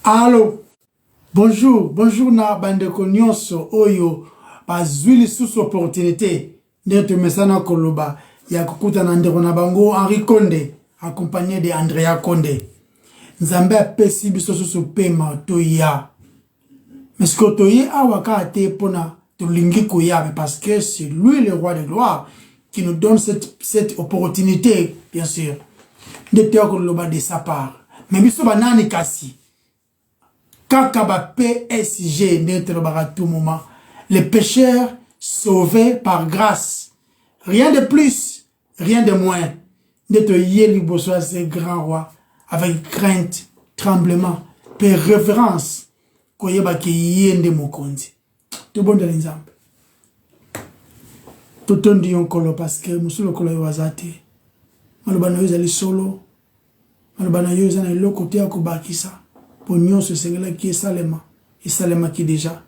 Allô, bonjour na bandeko nyonso oyo bazwili sous opportunité d'être mesana koloba ya kukuta na ndeko na bango Henri Konde accompagné de Andrea Konde. Nzambe apesi biso sous pema toya. Mais ce que toye awaka ate pona tolingi koya parce que c'est lui le roi de gloire qui nous donne cette opportunité bien sûr de te koloba de sa part. Mais biso banani kasi Kakaba PSG n'être à tout moment. Les pécheurs sauvés par grâce. Rien de plus, rien de moins. D'être yéli bosoa ce grand roi. Avec crainte, tremblement, et révérence. Koyeba ki yende mokondi. Tout bon de l'exemple. Tout on dit on kolo parce que musulo kolo yawazate. Malubana yozali solo. Malubana yozana ilo kote ya kubakisa. Pour nous, ce Seigneur qui est Salema. Et Salema qui déjà.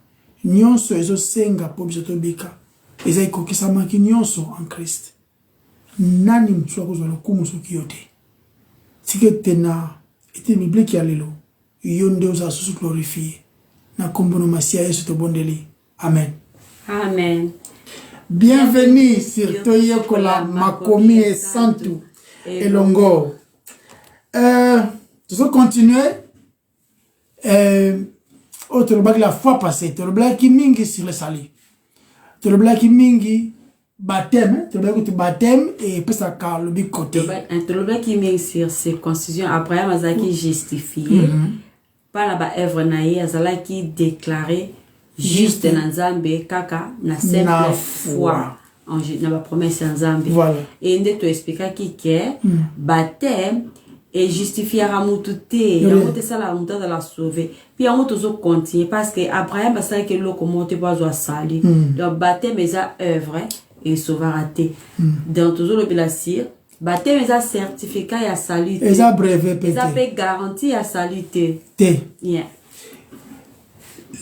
Nous sommes senga pour bisoto bika. Et ça qui sama qui nous sommes en Christ. Nani mtswa kozwa lokumu soki yote. Sike tena ete biblique ya lelo. Yonde oza susu glorifié. Na kombono masia Yesu to bondeli. Amen. Amen. Bienvenue sur Toyokola Makomi et Santu et Longo. Nous allons continuer. La fois passée, tu le qui mingi sur le sali. Tu le qui mingi baptême, tu le baptême et puis ça car le big côté. Tu le qui mingi sur circoncision. Abraham azaki justifié par la œuvre naïe azala qui déclaré juste dans Nzambe kaka na simple foi en na promesse Nzambe. Voilà. Et inde tu expliquer qui est baptême et justifier à moutouté ya moute ça la moute de la sauver puis on toujours continuer parce que Abraham ça que l'eau comment te pas sali donc baptême mes œuvre et sauveté dans toujours le bilasir baptême mes certificat ya salut et ça brevet peut ça peut garantir à saluter yeah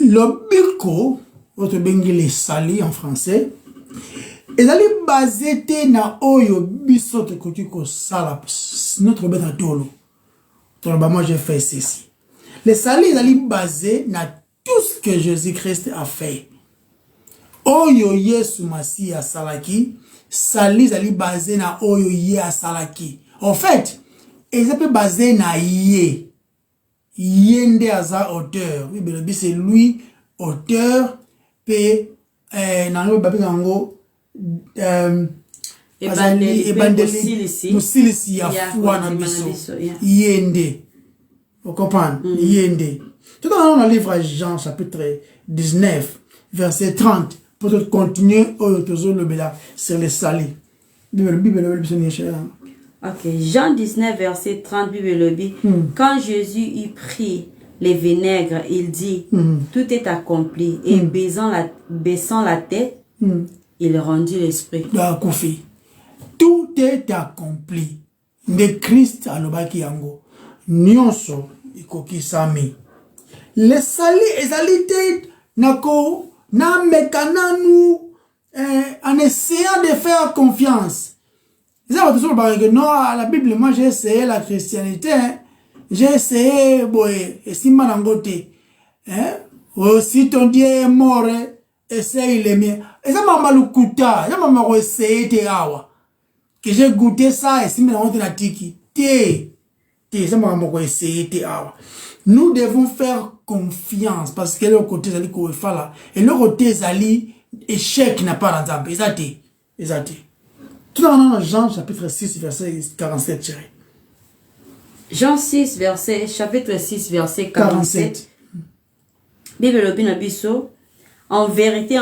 le biko votre bengile sali en français et ça est basé na oyo bisote kotiko sala notre bête à tolo. Moi j'ai fait ceci. Les salis ils sont basés na tout ce que Jésus-Christ a fait. Oyo Yesu Masi a salaki, salis ils sont basés na oyo ye a salaki. En fait, ils sont basés na ye. Yende aza auteur. Oui, mais c'est lui auteur pe nango babi nango musilisi ya foi na biso yende vous comprenez yende tout dans le livre Jean chapitre 19 verset 30 pour continuer toujours le bela sur les salis ok Jean 19 verset 30 Bible quand Jésus y prit les vinaigres il dit tout est accompli et baissant la tête il rendit l'esprit. Tout est accompli. De Christ à l'obaki yango. Nyonso ikoki sami. Les sali ezalité nako na mekana nous en essayant de faire confiance. Ça va toujours parler que non à la Bible moi j'ai essayé la christianité j'ai essayé boy et si malangote si ton Dieu est mort essaye les miens. Et ça m'a malukuta, ça m'a essayé te awa. Que j'ai goûté ça et si maintenant on a tiki. Ça m'a essayé te awa. Nous devons faire confiance parce que le côté zali ko fala et le côté zali échec n'a pas d'ensemble. Exact. Tout dans Jean chapitre 6 verset 47. Jean 6 verset chapitre 6 verset 47. Bible bina biso. En vérité,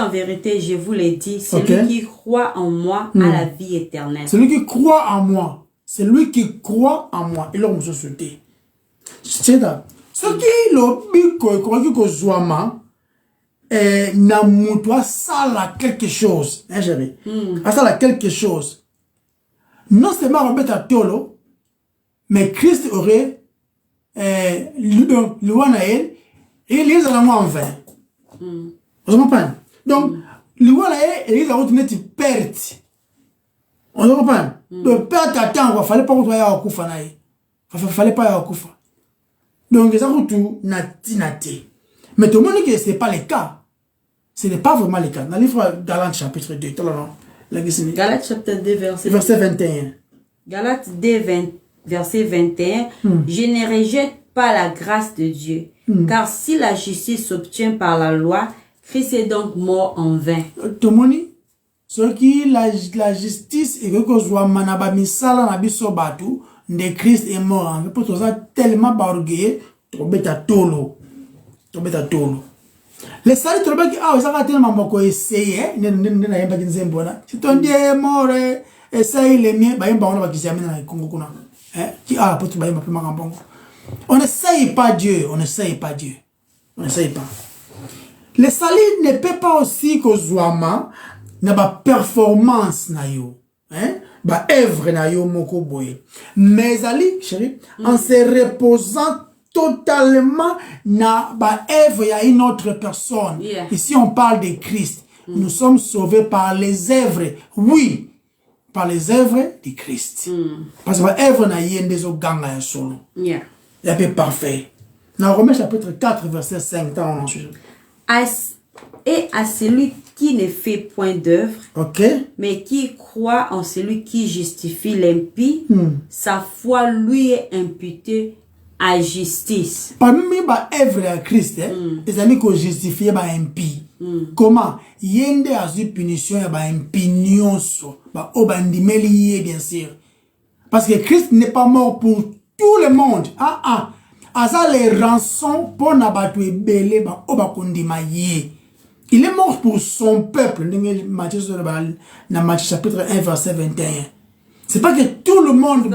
je vous l'ai dit, celui qui croit en moi a la vie éternelle. Celui qui croit en moi, c'est lui qui croit en moi. Et là, on se souhaite. C'est ça. Ce qui le biko, ko zoama, na mutwa sala quelque chose. Hein, chérie? Sala quelque chose. Non seulement on à tolo, mais Christ aurait, l'ouanaël, et il est en moi en vain. On comprend. Donc, le voilà et il a retenu une perte. On comprend. Donc, perte à temps, il fallait pas que tu ailles à Koufa. Fallait pas aller à Koufa. Donc ça tout natinate. Mais tout le monde dit que ce n'est pas le cas. Ce n'est pas vraiment le cas. Dans le livre Galates chapitre 2, Galates chapitre 2 verset 21. Galates 2 verset 21. Je ne rejette pas la grâce de Dieu. Car si la justice s'obtient par la loi, Christ est donc mort en vain. Tout le monde, ce qui la justice et que soit manaba misala na biso batu de Christ est mort en vain. Pour tout ça tellement bargué, tobeta tolo. Les salis trop bien qui ah ça va tellement beaucoup essayer ne yamba kinzembona. Si ton Dieu est mort essaye les miens ba yamba on va kizamina na Congo kuna. Qui ah pour tout ba yamba pema kambongo. On n'essaye pas Dieu, on n'essaye pas Dieu. On n'essaye pas. Les salis ne peut pas aussi que Zouama n'a pas performance na yo. Ba œuvre na yo moko boye. Mais ali, chérie, en se reposant totalement na ba œuvre ya une autre personne. Yeah. Ici on parle de Christ. Nous sommes sauvés par les œuvres. Oui, par les œuvres de Christ. Parce que ba œuvre na yende zo ganga ya solo. Yeah. Il est parfait. Dans Romains chapitre 4 verset 5, tant on en sujet. Et à celui qui ne fait point d'œuvre, OK. mais qui croit en celui qui justifie l'impie, sa foi lui est imputée à justice. Parmi les œuvres à Christ, les amis qui justifient les impie. Comment? Yende a eu punition et impie nyonso. Bien sûr. Parce que Christ n'est pas mort pour tout le monde. Asa les rançons pour n'abattre belé il est mort pour son peuple. Matthieu chapitre 1 verset 21. C'est pas que tout le monde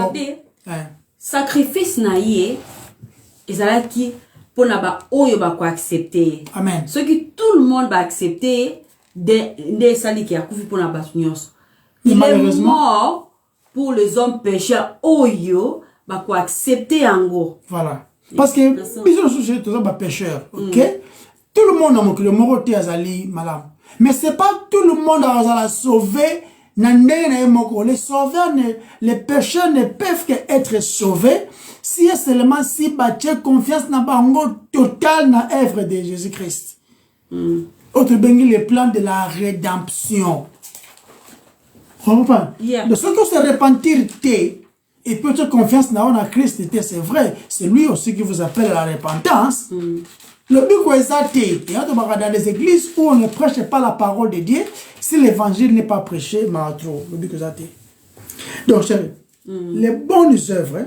sacrifice naïe ezalaki pour n'aba oyo ba ko accepter. Amen. Ce qui tout le monde va accepter de sali qui a couvé pour n'aba nyos. Il est mort pour les hommes pécheurs oyo ba ko accepter ango. Voilà. Parce que bisous sujet tous les pécheurs, OK? Tout le monde a mon le moroté azali malam. Mais c'est pas tout le monde a sauvé les sauveurs les pécheurs ne peuvent qu'être sauvés si et seulement si bâtir confiance na bango total na œuvre de Jésus-Christ. Autre bengi le plan de la rédemption. De ceux qui se repentir et peut-être confiance dans Christ, c'est vrai. C'est lui aussi qui vous appelle à la repentance. Le but est dans les églises où on ne prêche pas la parole de Dieu, si l'évangile n'est pas prêché, le but est donc, chérie, les bonnes œuvres,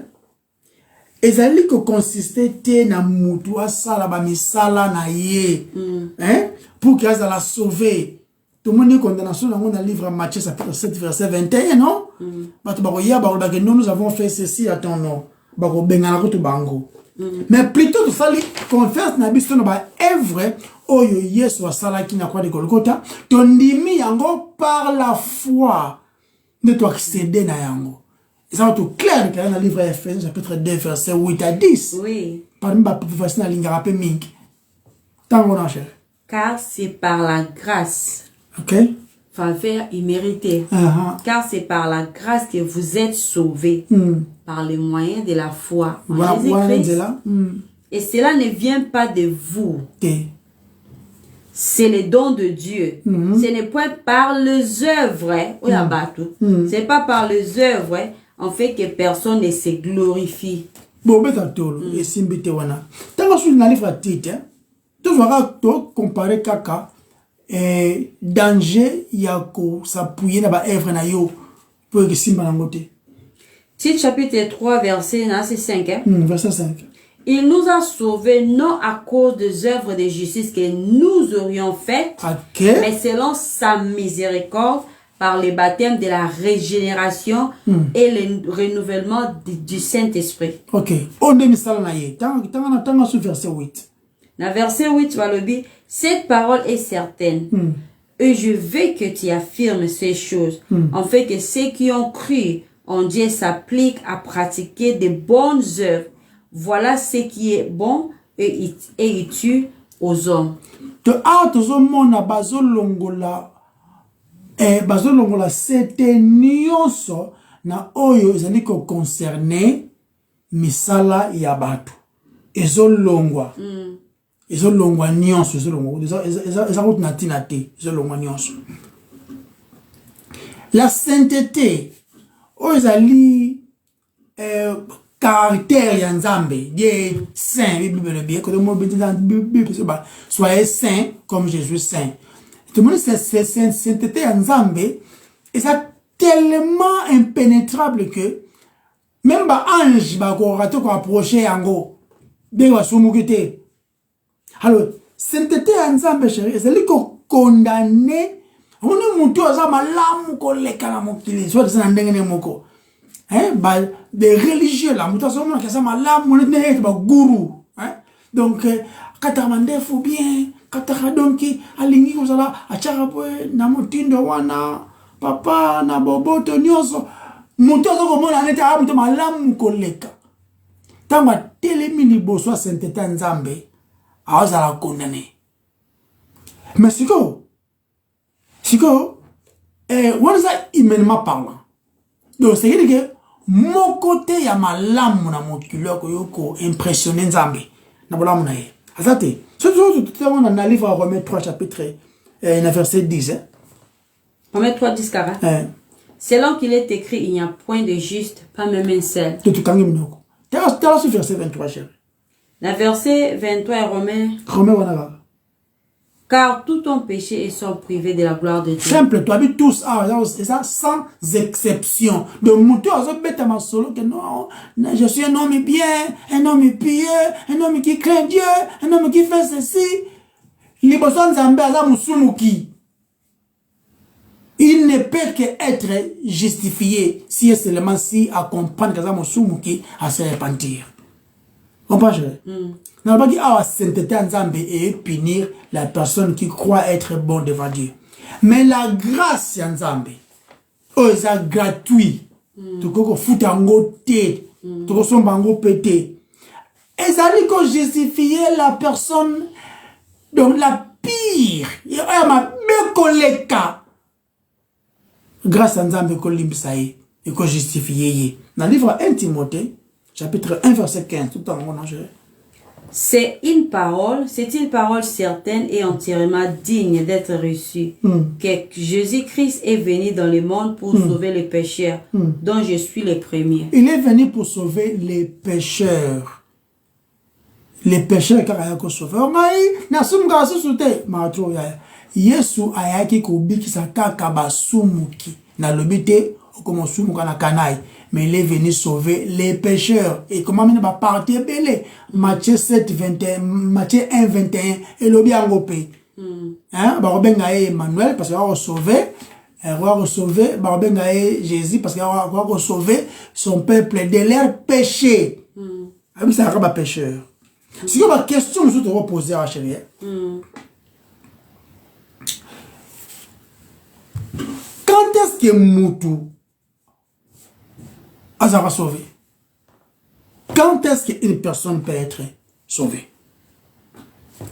elles allaient que consister na mutua sala ba misala na ye, pour qu'elles la sauver. Tout le monde est condamnation dans le livre Matthieu chapitre 7 verset 21, non? Nous avons fait ceci à ton nom. Mais plutôt de faire confiance na biso na ba œuvre oyo Yesu asala ki na croix de Golgotha, tondimi yango par la foi de toi accéder na yango. Et ça va tout clair dans le livre Ephésiens chapitre 2 verset 8 à 10. Oui. Parmi ba verset na linga rapé ming. Tango na cher. Car c'est par la grâce. OK. Faveur imméritée. Car c'est par la grâce que vous êtes sauvés. Par les moyens de la foi en Jésus-Christ. Et cela ne vient pas de vous. C'est le don de Dieu. Ce n'est pas par les œuvres. C'est pas par les œuvres en fait que personne ne se glorifie. Bon, et simbite wana. Tant que dans le livre Tite, tu vas comparer kaka et danger yako s'appuyer na ba œuvre na yo pour que simba na ngote. Tite chapitre 3 verset 5. Verset 5. Il nous a sauvés non à cause des œuvres de justice que nous aurions faites, mais selon sa miséricorde par le baptême de la régénération et le renouvellement du Saint-Esprit. OK. On est misala na ye. Tant sur verset 8. Dans verset 8, Walobi, cette parole est certaine. Et je veux que tu affirmes ces choses, en fait que ceux qui ont cru en Dieu s'appliquent à pratiquer de bonnes œuvres. Voilà ce qui est bon et utile aux hommes. C'était na oyo ezali ko concerner misala ya batu. ezolongwa ezolongwa nyonso ezolongwa eza kuti na ntina te ezolongwa nyonso. La sainteté oyo ezali caractère ya Nzambe, Dieu saint, Bible bien, quand on dit dans Bible, soyez saint comme Jésus saint. Tout le monde c'est sainteté ya Nzambe, et ça tellement impénétrable que même ba ange ba ko rato ko approcher yango, bien wa sumukite. Alors sainteté ya Nzambe chérie, c'est ko condamner, on est mutu aza malamu ko leka na mokili, soit ça ndenge moko. Hein, bah, des religieux là, mutation mon kasa malam, mon ne ba guru, hein. Donc katamande fou bien, kataka donki alingi ko sala achara po na mutindo wana papa na boboto nyoso mutation ko mona neta abuto malam koleka. Tamba telemi liboso sainteté Nzambe, awazala condamné. Mais siko, on ça humainement parlant. Donc c'est que mon côté ya malamu na mokilo ko yoko impressionner Nzambe na bolamu na ye azate surtout tout on a livre à Romains 3 chapitre verset 10 hein. Romains 3 10 40 selon qu'il est écrit il n'y a point de juste pas même un seul tout kangi mnoko t'as su verset 23 chérie la verset 23 est Romains wana car tout ont péché et sont privés de la gloire de Dieu. Simple, tu habites tous, c'est ça, sans exception. De mouton, ma solo que non, je suis un homme bien, un homme pieux, un homme qui craint Dieu, un homme qui fait ceci. Il ne peut qu'être justifié si et seulement si à comprendre que ça Musumuki à se repentir. On peut n'a pas dit la sainteté en Nzambe et punir la personne qui croit être bon devant Dieu. Mais la grâce en Nzambe, c'est gratuit. Tu peux foutre en côté, tu peux somber en pété. Et ça dit qu'on justifie la personne, donc la pire. Il y a ma bekoleka. Grâce à Nzambe qu'on limsaye et qu'on justifie. Dans le livre 1 Timothée, chapitre 1 verset 15, tout le temps on a joué. C'est une parole certaine et entièrement digne d'être reçue. Que Jésus-Christ est venu dans le monde pour sauver les pécheurs, dont je suis le premier. Il est venu pour sauver les pécheurs. Les pécheurs car il a sauvé. Yesu ayaki kubiki sakaka basumuki na lobite okomosumu kana kanai. Mais il est venu sauver les pécheurs. Et comment il va partir belé? Matthieu 7, 21, Matthieu 1, 21, et l'obi angopé. Hein? Barobenga Emmanuel, parce qu'il va sauver. Il va sauver, Barobenga Jésus, parce qu'il va sauver son peuple de leurs péchés. Ah oui, c'est un pécheur. Si on a une question, nous devons poser à la chérie. Quand est-ce que Moutou Azara sauvé? Quand est-ce qu'une personne peut être sauvée?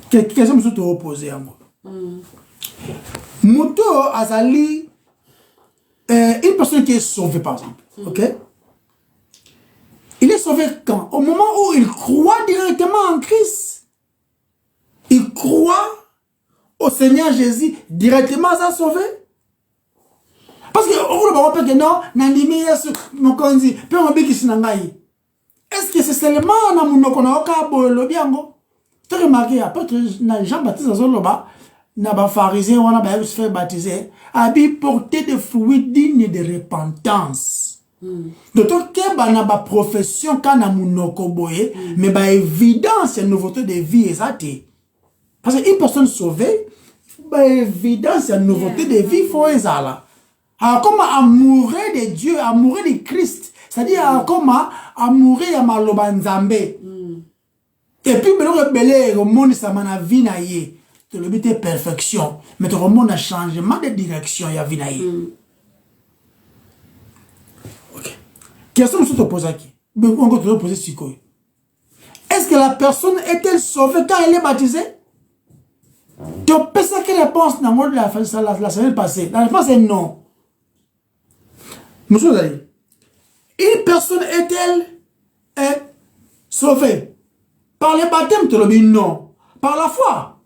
Qu'est-ce que tu opposé à moi? Mouto Azali, une personne qui est sauvée par exemple, ok? Il est sauvé quand? Au moment où il croit directement en Christ. Il croit au Seigneur Jésus directement, ça sauvé. Parce que on peut que non, nandimi Yesu mokonzi, pe on biki sinangai. Est-ce que c'est seulement na munoko na oka boyo biango? Tu as remarqué après na Jean-Baptiste azoloba na ba pharisien wana ba se faire baptiser, abi porter des fruits dignes de repentance. D'autant que ba na ba profession kana munoko boye, mais ba évidence et nouveauté de vie exacte. Parce qu'une personne sauvée, ba évidence et nouveauté de vie faut ezala. Alors, comment amoureux de Dieu, amoureux de Christ, c'est-à-dire comment amoureux de Maloba Nzambe. Et puis, le monde, ça m'a vie na ye. Tu le but perfection, mais le monde a changement de direction, il y a vie na ye. Ok. Question que je te pose qui? On peut te poser si quoi? Est-ce que la personne est-elle sauvée quand elle est baptisée? Tu peux ça quelle réponse dans le la semaine passée? La réponse est non. Monsieur Zali, une personne est-elle sauvée Par le baptême, tu le dis non. Par la foi,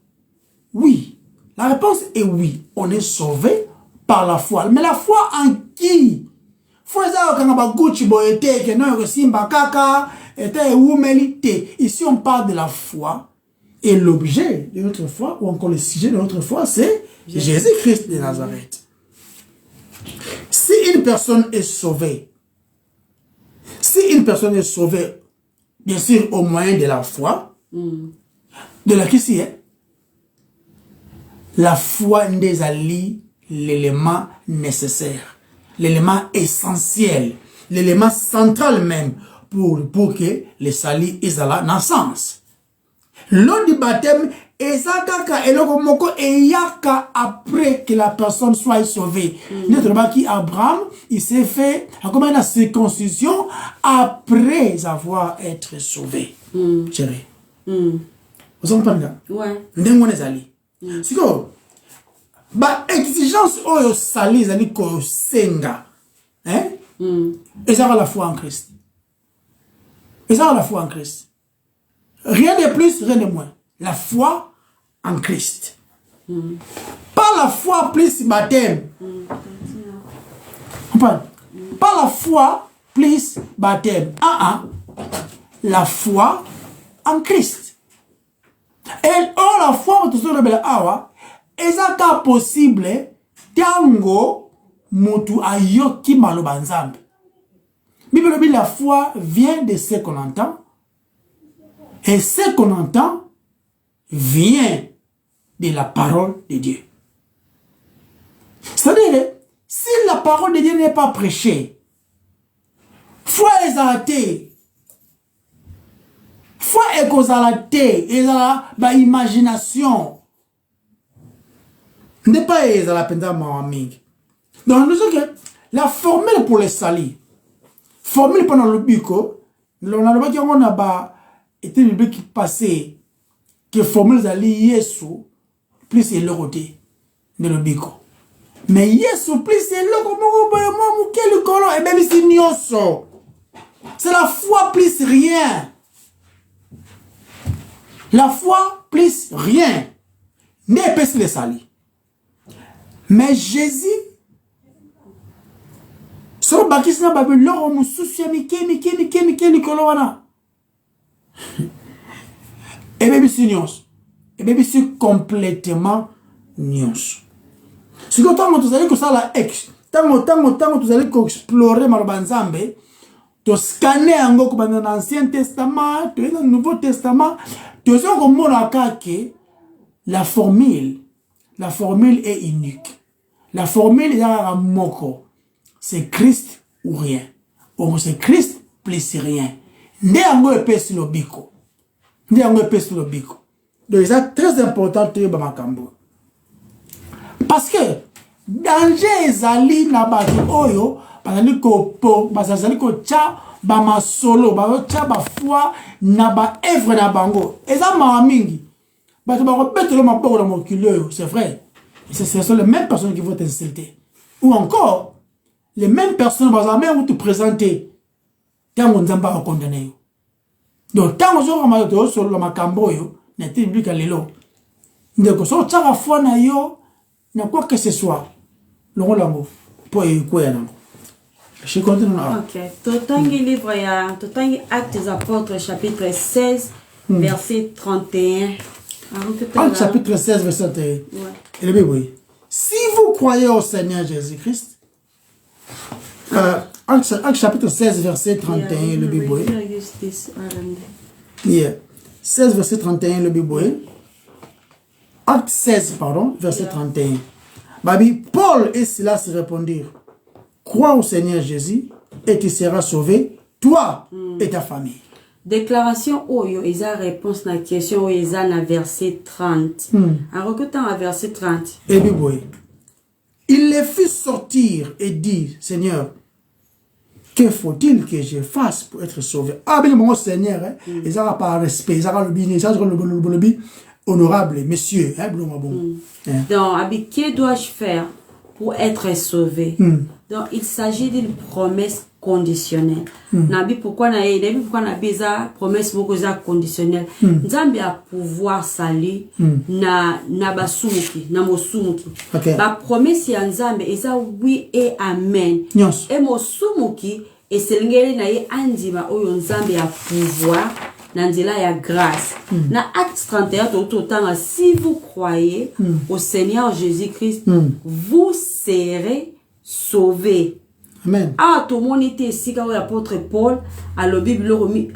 oui. La réponse est oui. On est sauvé par la foi. Mais la foi en qui? Ici, on parle de la foi. Et l'objet de notre foi, ou encore le sujet de notre foi, c'est Jésus-Christ de Nazareth. Si une personne est sauvée, bien sûr, au moyen de la foi, de la qui est, la foi n'est alliée l'élément nécessaire, l'élément essentiel, l'élément central même pour que les salis aient la naissance. L'eau du baptême est après que la personne soit sauvée. Notre baki Abraham, il s'est fait comme la circoncision après avoir été sauvé. Chérie. Vous comprenez? Ouais. Ndenge on est allé. C'est que ba exigence oyo sali zali ko senga. Hein? Et ça va la foi en Christ. Et ça va la foi en Christ. Rien de plus, rien de moins. La foi en Christ. Pas la foi plus baptême. Pas la foi plus baptême. La foi en Christ. Et la foi, tout ça, est ça possible, tango, mutu ayoki malobanzambe. Bible dit la foi vient de ce qu'on entend. Et ce qu'on entend vient de la parole de Dieu. C'est-à-dire, si la parole de Dieu n'est pas prêchée, foi est arrêtée. Foi est causalité, et la imagination. N'est pas la peine maming. Donc, nous avons la formule pour les salis. Formule pendant le bico, on a le on a était le qui passait que formule zali yesu plus et le côté de le bico. Mais yesu plus et le mo quel colon et même si nyoso. C'est la foi plus rien. La foi plus rien. N'est pas les salis. Mais Jésus so bakisna babu loro mususu mi kolowana. Et bien, c'est nions. Et bien, c'est complètement nions. Si vous allez que ça la ex, tant vous allez explorer Marbanzambe, tu scanner un go comme dans l'Ancien Testament, tu es dans le Nouveau Testament, tu sais que la formule est unique. La formule est un moko. C'est Christ ou rien. Ou c'est Christ plus rien. Né en go épais sur le bico. Donc c'est très important de Bamakambo. Parce que danger ezali na bati oyo bazali ko tcha ba masolo ba tcha ba foi na ba œuvre na bango. Eza ma mingi. Bato ba repete le mapoko na mokuleux, c'est vrai. Ce sont les mêmes personnes qui vont t'insulter. Ou encore les mêmes personnes vont te présenter quand on nzamba va condamner. Donc, tant que je suis sur le macambo, je suis plus qu'à l'élo. Donc, si tu as foi na yo, na quoi que ce soit, le rôle l'amour, pour y quoi je suis content. Ok. Totangi livre, Totangi Actes des Apôtres, chapitre 16, verset 31. Actes chapitre 16, verset 31. Ouais. Et le Bible, si vous croyez au Seigneur Jésus-Christ, Actes chapitre 16, verset 31, le Bible. 16, verset 31, le Bible. Acte 16, pardon, verset 31. Babi, Paul et Silas répondirent, crois au Seigneur Jésus et tu seras sauvé, toi et ta famille. Déclaration Oyo, ils ont réponse à la question, ils ont à verset 30. En recrutant à verset 30. Et Bible. Il les fit sortir et dit, Seigneur, que faut-il que je fasse pour être sauvé? Ah, bien, mon Seigneur, ils n'ont pas respect, ils ont le bien honorable, messieurs. Donc, que dois-je faire pour être sauvé? Donc, il s'agit d'une promesse conditionnel. Nabi pourquoi na beza promesse beaucoup za conditionnel. Nzambe a pouvoir sali na basumuki na mosumuki. Ba promesse ya Nzambe eza oui et amen. Et mosumuki et selingeli na ye andima oyo Nzambe a pouvoir na nzela ya grâce. Na acte 31 totanga si vous croyez au Seigneur Jésus-Christ, vous serez sauvés. Amen. Ah, tout le monde était ici quand l'apôtre Paul a le Bible remis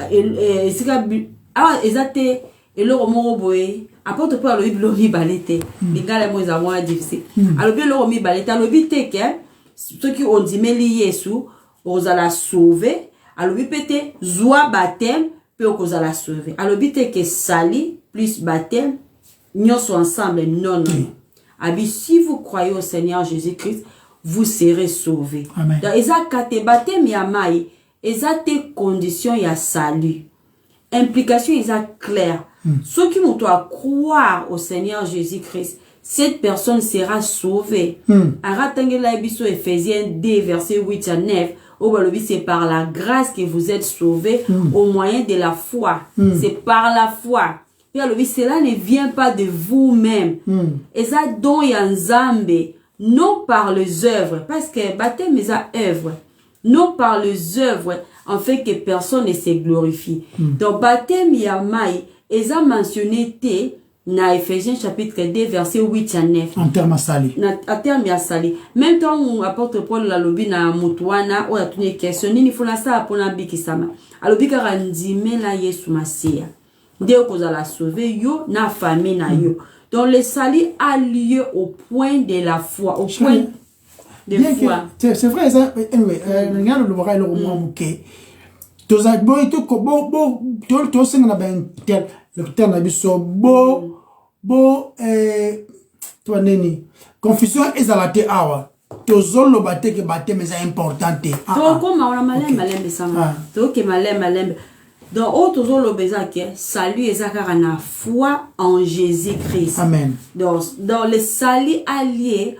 ah exacté et le roman boy apôtre Paul a le Bible remis balete les gars les mots à moi difficile a le Bible remis balete a le Bible que ceux qui ont dit mais Jésus aux alla sauver a le Bible zoa baptême peut aux alla sauver a le Bible que sali plus baptême nous sont ensemble non abi si vous croyez au Seigneur Jésus-Christ vous serez sauvés. Amen. Donc, eza kate baptême ya mai, eza te condition ya salut. Implication eza claire. Ceux qui vont croire au Seigneur Jésus-Christ, cette personne sera sauvée. Aratangela ebiso Ephésiens 2 verset 8 à 9. Au balobi c'est par la grâce que vous êtes sauvés au moyen de la foi. C'est par la foi. Et alors cela ne vient pas de vous-même. Eza don ya Nzambe. Non par les œuvres, parce que baptême est à œuvre. Non par les œuvres, en fait que personne ne se glorifie. Donc baptême yamai, est mentionné na Ephésiens chapitre 2 verset 8 à 9. En termes à sali. En termes à sali. Même quand on apporte Paul la lobi na mutuana ou a tune question ni fona sa pona bikisama. Alobi karandime la Yesu Masia. Dès qu'on a la sauver yo na famille na yo. Donc le salut a lieu au point de la foi, au point de foi. C'est vrai ça. Anyway, regarde le vocal le roman bouquet. Tous les boy tous c'est na ben tel le terme na biso toi neni confusion ezalate awa. Tozolo bate que bate mais c'est important. Donc comme on a malembe sama. Donc malembe. Donc, autres l'obéza que salut et na foi en Jésus-Christ. Amen. Donc, dans le salut allié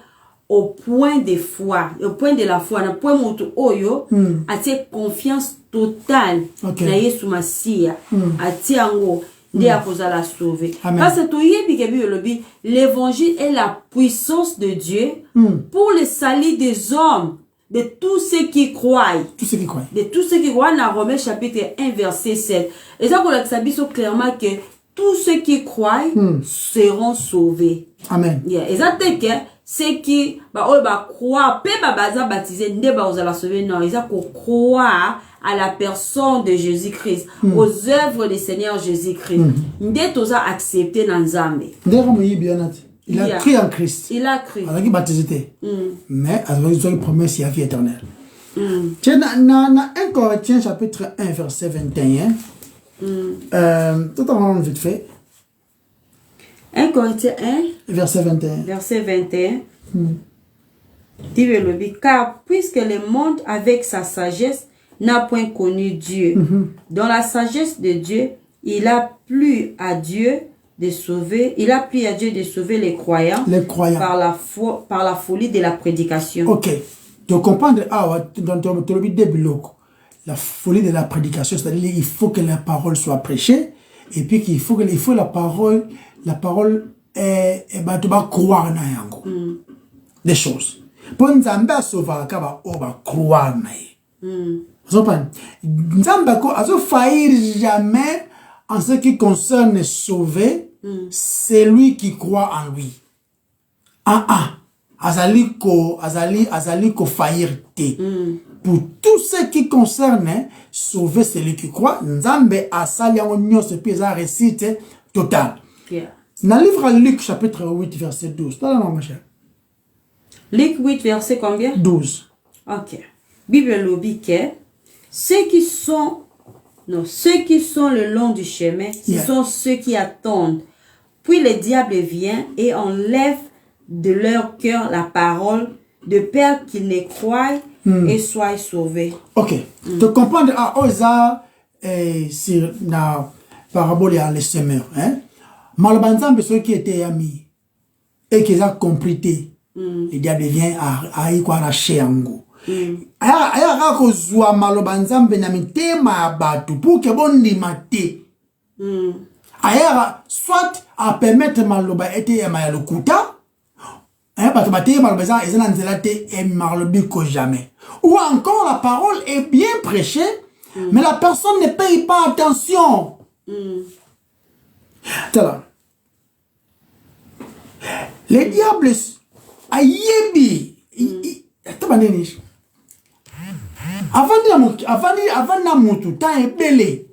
au point de foi, au point de la foi, na point moto oyo, a confiance totale na Yesu Masia, a tiango, de a posa la sauver. Parce que l'évangile est la puissance de Dieu pour le salut des hommes. De tous ceux qui croient. Tous ceux qui croient. De tous ceux qui croient dans Romains chapitre 1 verset 7. Et ça, on a dit clairement que tous ceux qui croient seront sauvés. Amen. Et ça, c'est que ceux qui croient, pas baptisé, ne pas la sauver, non. Ils ont croire à la personne de Jésus-Christ, aux œuvres du Seigneur Jésus-Christ. Nous tous accepté dans Zambé. Il a cru en Christ. Il a cru. Il a baptisé. Mais il a une promesse de vie éternelle. Tiens, dans 1 Corinthiens chapitre 1 verset 21, tout en vite fait. 1 Corinthiens 1 verset 21. Verset 21. Dit le lobby, car puisque le monde avec sa sagesse n'a point connu Dieu, dans la sagesse de Dieu, il a plu à Dieu de sauver, il a plu à Dieu de sauver les croyants par la folie de la prédication. Ok. Donc comprendre dans ton début la folie de la prédication, c'est-à-dire il faut que la parole soit prêchée et puis qu'il faut la parole tu vas croire na yango. Des choses. Pour Nzambe sauver kaba oba croire na ye. Vous comprenez? Nzambe ko azo faillir jamais en ce qui concerne sauver, c'est lui qui croit en lui. Azali ko faillir te. Pour tout ce qui concerne sauver celui qui croit, Nzambe asali yango nyonso pe za récite total. Dans le livre Luc chapitre 8 verset 12. Là non ma chère. Luc 8 verset combien? 12. OK. Bible lobi que ceux qui sont le long du chemin, ce sont ceux qui attendent. Puis le diable vient et enlève de leur cœur la parole, de peur qu'ils ne croient et soient sauvés. Ok. Tu comprends sur la parabole à les semeurs, hein? Malbanzambe ceux qui étaient amis et qui ont compris, le diable vient à y arracher en go. aya kozwa maloba nzambe na mitema ya bato pour que bondima te aya soit à permettre maloba ete ya maya lokuta bato bate maloba eza na nzela te e malobi ko jamais ou encore la parole est bien prêchée mais la personne ne paye pas attention tala les diables ayebi tabaneni avant na mutu temps ebele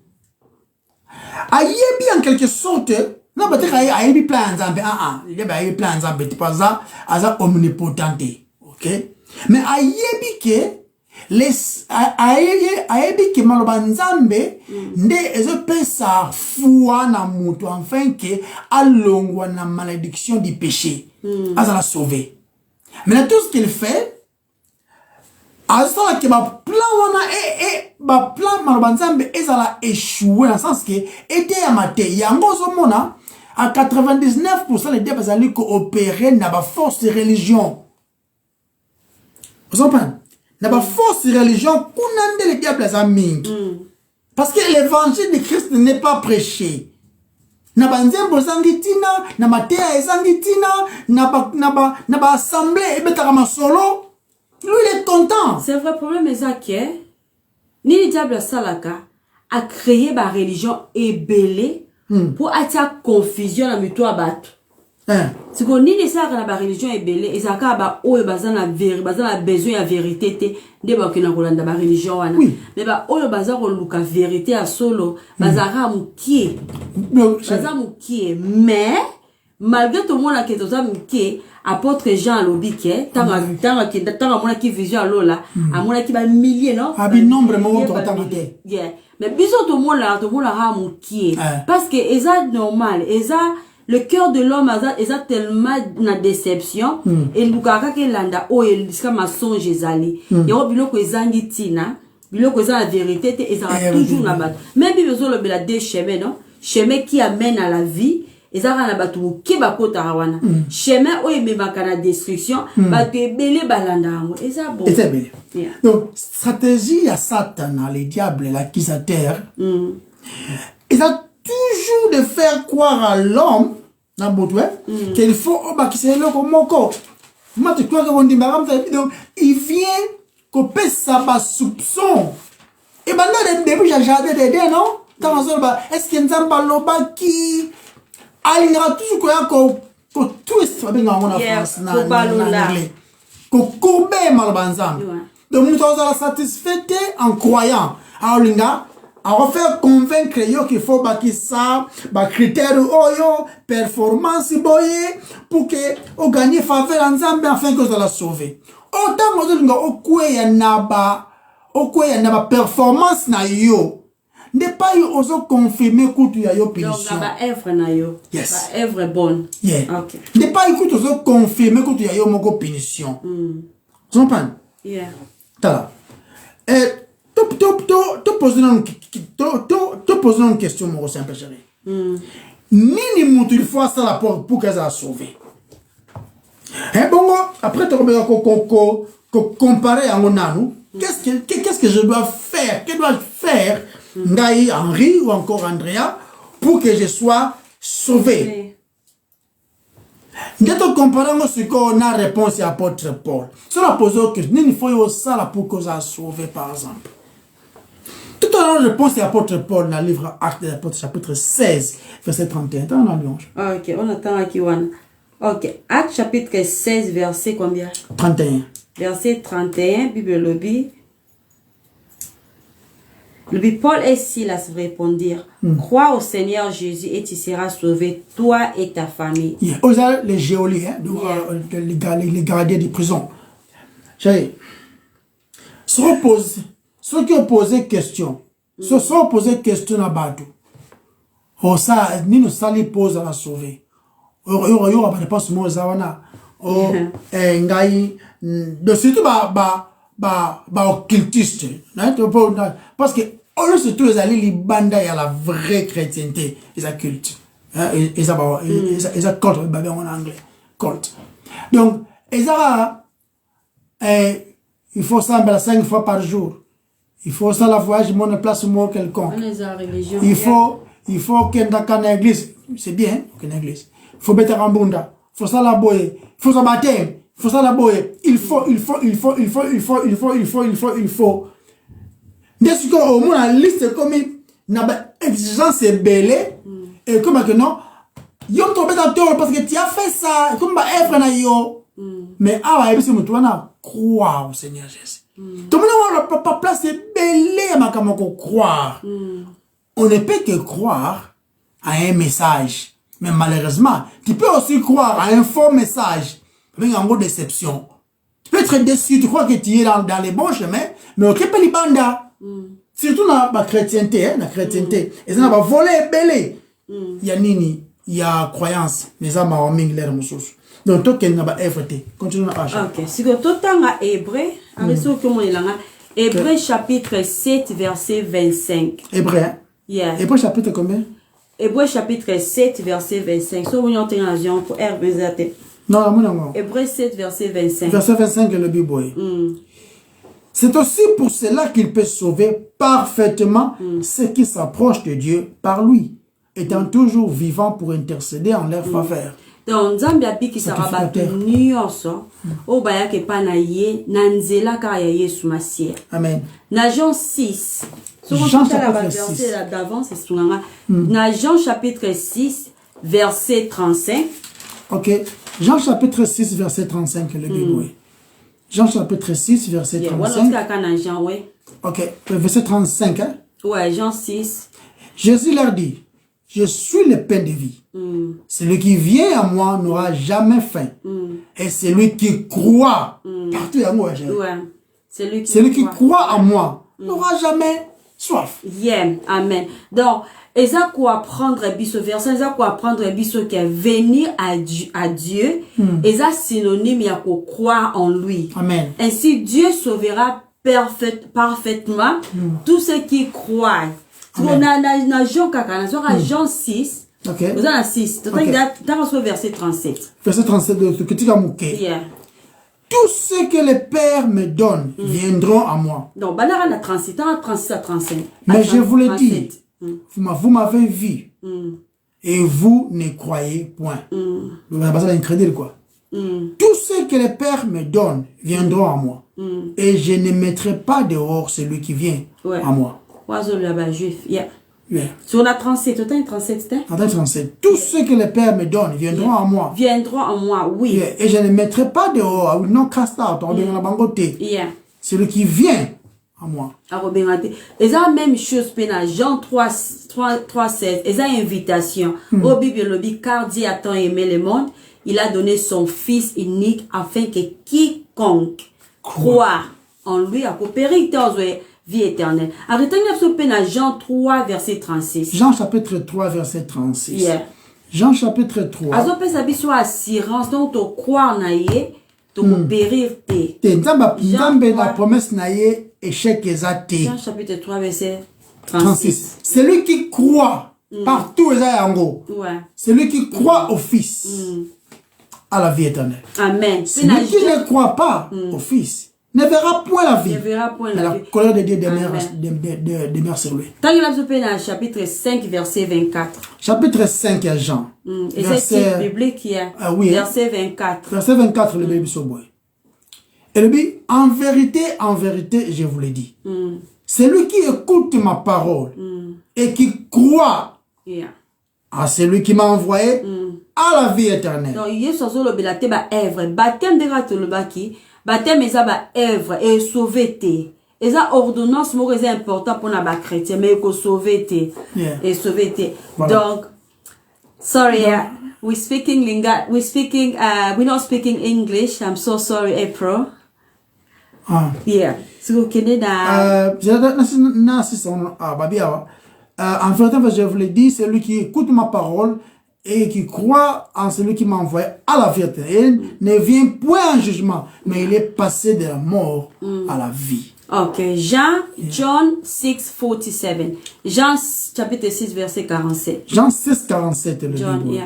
ayebi en quelque sorte na bateka ayebi plan nzambe il ayebi plan nzambe te pas aza omnipotent OK mais ayebi que les ayebi que maloba nzambe nde ezopesa foi na mutu afin que alongwa na malédiction du péché azala sauvé. Mais tout ce qu'il fait azala que ba plan wana ba plan maloba nzambe ezala échoué dans le sens que ete ya mate yango zomona à 99% les diables bazali ko opérer na ba force de religion. Vous comprenez? Na ba force de religion kunande les diables azamingi. Parce que l'évangile de Christ n'est pas prêché. Na ba nzembo zangitina, na matea ezangitina, na ba assemblée ebetaka masolo. Lui il est content. C'est vrai problème ezake. Ni le diable salaka a créé ba religion ebelé pour attirer confusion na mito abato. Si on ni ça na ba religion ebelé ezaka ba oyo bazana besoin ya vérité te de ba kina kolanda ba religion wana mais ba oyo baza ko luka vérité ya solo bazara mukie mais malgré tout le monde qui est mukie apôtre Jean Lobike tanga mona ki vision lola amona ki ba milliers non abi nombre mo to tanga mais biso tout le monde ha mukie parce que eza normal eza le cœur de l'homme est tellement na déception et lukaka ke landa o eliska mensonge ezali yo biloko ezangi tina biloko eza la vérité te ezara toujours na bato même bi bezo lobela deux chemins non chemin qui amène à la vie ezara na bato ki bakota wana chemin o ememaka na destruction bato ebele balanda yango eza bon eza belle donc stratégie ya Satan les diables l'accusateur ils ont toujours de faire croire à l'homme qu'il faut il vient couper sa soupçon et ben là depuis j'ai jardin d'aider non est-ce qu'il y a un loba qui alignera toujours qu'on twist qu'on courbe malbanzam donc nous sommes satisfaits en croyant alors à refaire convaincre yo qu'il faut baki ça ba critère oyo performance boye pour que o gagner faveur ensemble afin que ça la sauver autant mozolinga okweya naba performance na yo n'est pas yo ozo confirmer kutu ya yo punition donc ba œuvre na yo ba œuvre bonne OK n'est pas écoute ozo confirmer kutu ya yo moko punition tu comprends ta te poser une question, mon simple chéri. Nini mutu il faut ça la porte pour qu'elle soit sauvée. Et bon, après tu vas comparer à mon anou. Qu'est-ce que je dois faire? Que dois-je faire, Ngaï, Henri ou encore Andrea, pour que je sois sauvé? Nous te comparons ce qu'on a réponse à apôtre Paul. Si on a posé une question, il faut ça pour qu'on soit sauvé, par exemple. Tout à l'heure, réponse à apôtre Paul dans le livre Actes des Apôtres, chapitre 16, verset 31. T'as un alliance. Ok, on attend à Kiwan. Ok, Actes chapitre 16, verset combien? 31. Verset 31, Bible lobby. Paul et Silas répondirent, crois au Seigneur Jésus et tu seras sauvé, toi et ta famille. Les géoliens, les gardiens de prison. Ceux qui ont posé question, ceux qui ont posé question à Badou, ni nous sali pose à la sauver. Yo va pas ce mot zawana. Ngai de surtout occultiste. Parce que eux surtout les alliés les bandes il y a la vraie chrétienté, ils occultent. Ils ont contre en anglais, contre. Donc ils ont Il faut ça 5 fois par jour. Il faut ça la voyage, mon place mot quelconque. Il faut qu'il y ait une église. C'est bien, une église. Il faut mettre en bunda. Il faut ça la boyer. Il faut ça baptême. Il faut ça la boyer. Il faut. Dès que au moins la liste comme une exigence est belle. Et comme que non, yo tombé dans tort parce que tu as fait ça. Comme bah être na yo. Mais ah, et puis tu vas croire au Seigneur Jésus. Tout le monde n'a pas place belle à ma croire. On ne peut que croire à un message. Mais malheureusement, tu peux aussi croire à un faux message. Avec un mot déception. Tu peux être déçu, tu crois que tu es dans les bons chemins, mais au Képeli Banda. Surtout dans la chrétienté, hein, la chrétienté. Et ça n'a pas volé belé. Il y a nini, il y a croyance. Mais ça m'a remis l'air mon sauce. Donc, toi, tu n'as pas effrété. Continue à acheter. Ok. Si tu as Hébreu, Hébreu chapitre 7, verset 25. Hébreu, hein? Yeah. Hébreu chapitre combien? Hébreu chapitre 7, verset 25. So, vous avez un agent pour Hébreu. Non, non. Hébreu 7, verset 25. Verset 25 est le Bible. C'est aussi pour cela qu'il peut sauver parfaitement ceux qui s'approchent de Dieu par lui, étant toujours vivant pour intercéder en leur faveur. Donc, Zambia qui sera battu nyonso, o baya ke panaye, nanzela ka ya Yesu Masia. Amen. Na Jean 6. Jean chapitre 6. D'avant, c'est ce na Jean chapitre 6, verset 35. Ok. Jean chapitre 6, verset 35, le Bible. Jean chapitre 6, verset 35. Ok. Verset 35, hein? Ouais, Jean 6. Jésus leur dit, je suis le pain de vie. Celui qui vient à moi n'aura jamais faim. Et celui qui croit, partout à moi, celui qui croit à moi n'aura jamais soif. Yeah, amen. Donc, et ça quoi apprendre ce verset, ça quoi apprendre ce qui est venir à Dieu, et ça synonyme il y a pour croire en lui. Amen. Ainsi Dieu sauvera parfaitement tous ceux qui croient. On a Jean 6. Ok. Vous avez 6. Dans le verset 37. Verset 37 de que tu as mouqué. Yeah. Tous ceux que le Père me donne viendront à moi. Donc, banara la 37, 36 à 35. Mais je vous le dis, vous m'avez vu et vous ne croyez point. Vous avez besoin d'incrédule quoi. Tous ceux que le Père me donne viendront à moi. Et je ne mettrai pas dehors celui qui vient à moi. Oiseau là-bas, juif. Yeah. Yeah. Sur la 37, tu as 37, c'était? 37. Tous ceux que le Père me donne viendront à moi. Viendront à moi, oui. Yeah. Et je ne mettrai pas dehors. I will not cast out. Yeah. Celui qui vient à moi. Et ça, même chose, Jean 3, 16. Et ça, invitation. Au Bible, car Dieu a tant aimé le monde, il a donné son Fils unique afin que quiconque croit en lui a coopéré vie éternelle. Arrêtez de Jean 3, verset 36. Jean chapitre 3, verset 36. Yeah. Jean chapitre 3. Azope sabi so assurance donc to croire na ye to périr te. La promesse na ye échec exacté. Jean chapitre 3, verset 36. Celui qui croit partout ouais. Celui qui croit au Fils à la vie éternelle. Amen. Celui qui ne croit pas au Fils ne verra point la vie. Ne verra point la vie. La colère de Dieu demeure sur lui. Tant qu'il a besoin dans chapitre 5, verset 24. Chapitre 5 à Jean. Et c'est biblique qui est. Oui, verset 24. Verset 24, le Bible sur moi. Et le Bible, en vérité, je vous le dis. Celui qui écoute ma parole et qui croit à celui qui m'a envoyé à la vie éternelle. Donc, il y a ce que le baptême est œuvre. Baptême de le baki. Baptême est œuvre et sauver te. Et ça ordonnance c'est important pour les chrétiens mais que sauver te et sauver te. Donc sorry, we're not speaking English. I'm so sorry, April. Yeah. So Canada. En fait, je vous l'ai dit, celui qui écoute ma parole et qui croit en celui qui m'a envoyé à la vie éternelle, ne vient point en jugement, mais il est passé de la mort à la vie. Ok, John 6, 47. Jean chapitre 6, verset 47. Jean 6, 47, le John, Bible.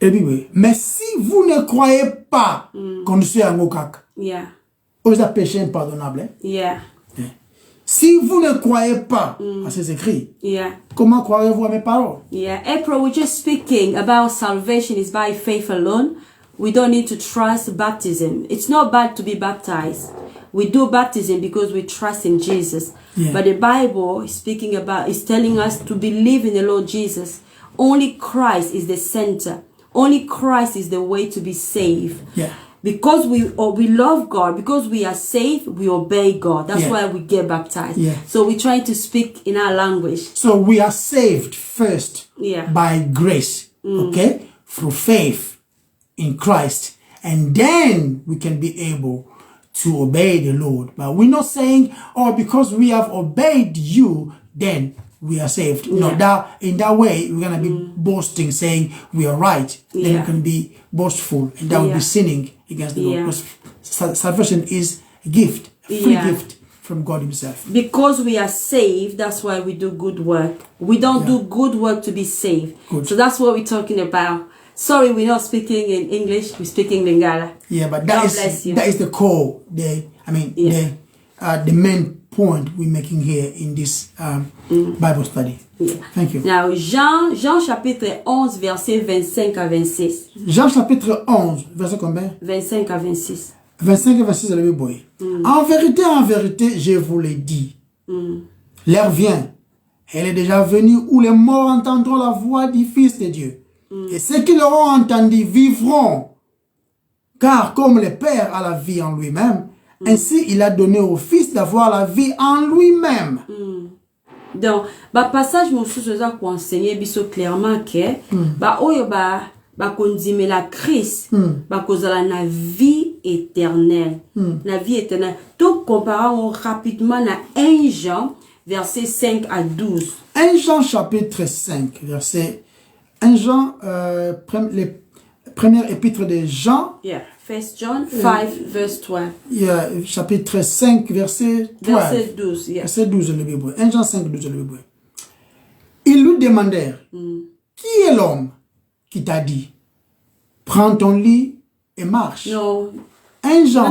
Et Bible. Mais si vous ne croyez pas qu'on soit un okak, aux péchés impardonnables. Hein? Yeah. Si vous ne croyez pas à ces écrits, Yeah. comment croirez-vous à mes paroles? Yeah. April, we're just speaking about salvation is by faith alone. We don't need to trust baptism. It's not bad to be baptized. We do baptism because we trust in Jesus. Yeah. But the Bible is speaking about, is telling us to believe in the Lord Jesus. Only Christ is the center. Only Christ is the way to be saved. Yeah. Because we love God, because we are saved, we obey God. That's Yeah. why we get baptized. Yeah. So we try to speak in our language. So we are saved first Yeah. by grace, okay? Through faith in Christ. And then we can be able to obey the Lord. But we're not saying, oh, because we have obeyed you, then we are saved. Yeah. No, that in that way, we're going to be boasting, saying we are right. Then Yeah. we can be boastful, and that would Yeah. be sinning against the Lord. Yeah. Because salvation is a gift, a free Yeah. gift from God himself. Because we are saved, that's why we do good work. We don't do good work to be saved. Good. So that's what we're talking about. Sorry, we're not speaking in English, we're speaking Lingala. Yeah, but God bless you. that is the core. Yeah. The main point we're making here in this Bible study. Yeah. Thank you. Now, Jean chapitre 11, verset 25 à 26. Jean chapitre 11, verset combien? 25 à 26. 25 et 26, c'est le Bible. En vérité, je vous l'ai dit. L'heure vient. Elle est déjà venue où les morts entendront la voix du Fils de Dieu. Et ceux qui l'auront entendu vivront. Car comme le Père a la vie en lui-même, ainsi il a donné au Fils d'avoir la vie en lui-même. Donc, passage mosusu za ko enseigner biso clairement que oyo kondime la Christ kozala na vie éternelle. Na vie éternelle. Donc comparons rapidement na 1 Jean verset 5 à 12. 1 Jean chapitre 5 verset 1 Jean les premières épîtres de Jean. Yeah. 1 John 5 verse 12. Yeah, chapitre 5 verset 12. Verset 12. Yeah. Verset 12 le Bible. 1 Jean 5 12 le Bible. Ils lui demandèrent, qui est l'homme qui t'a dit, prends ton lit et marche? Non. 1 Jean.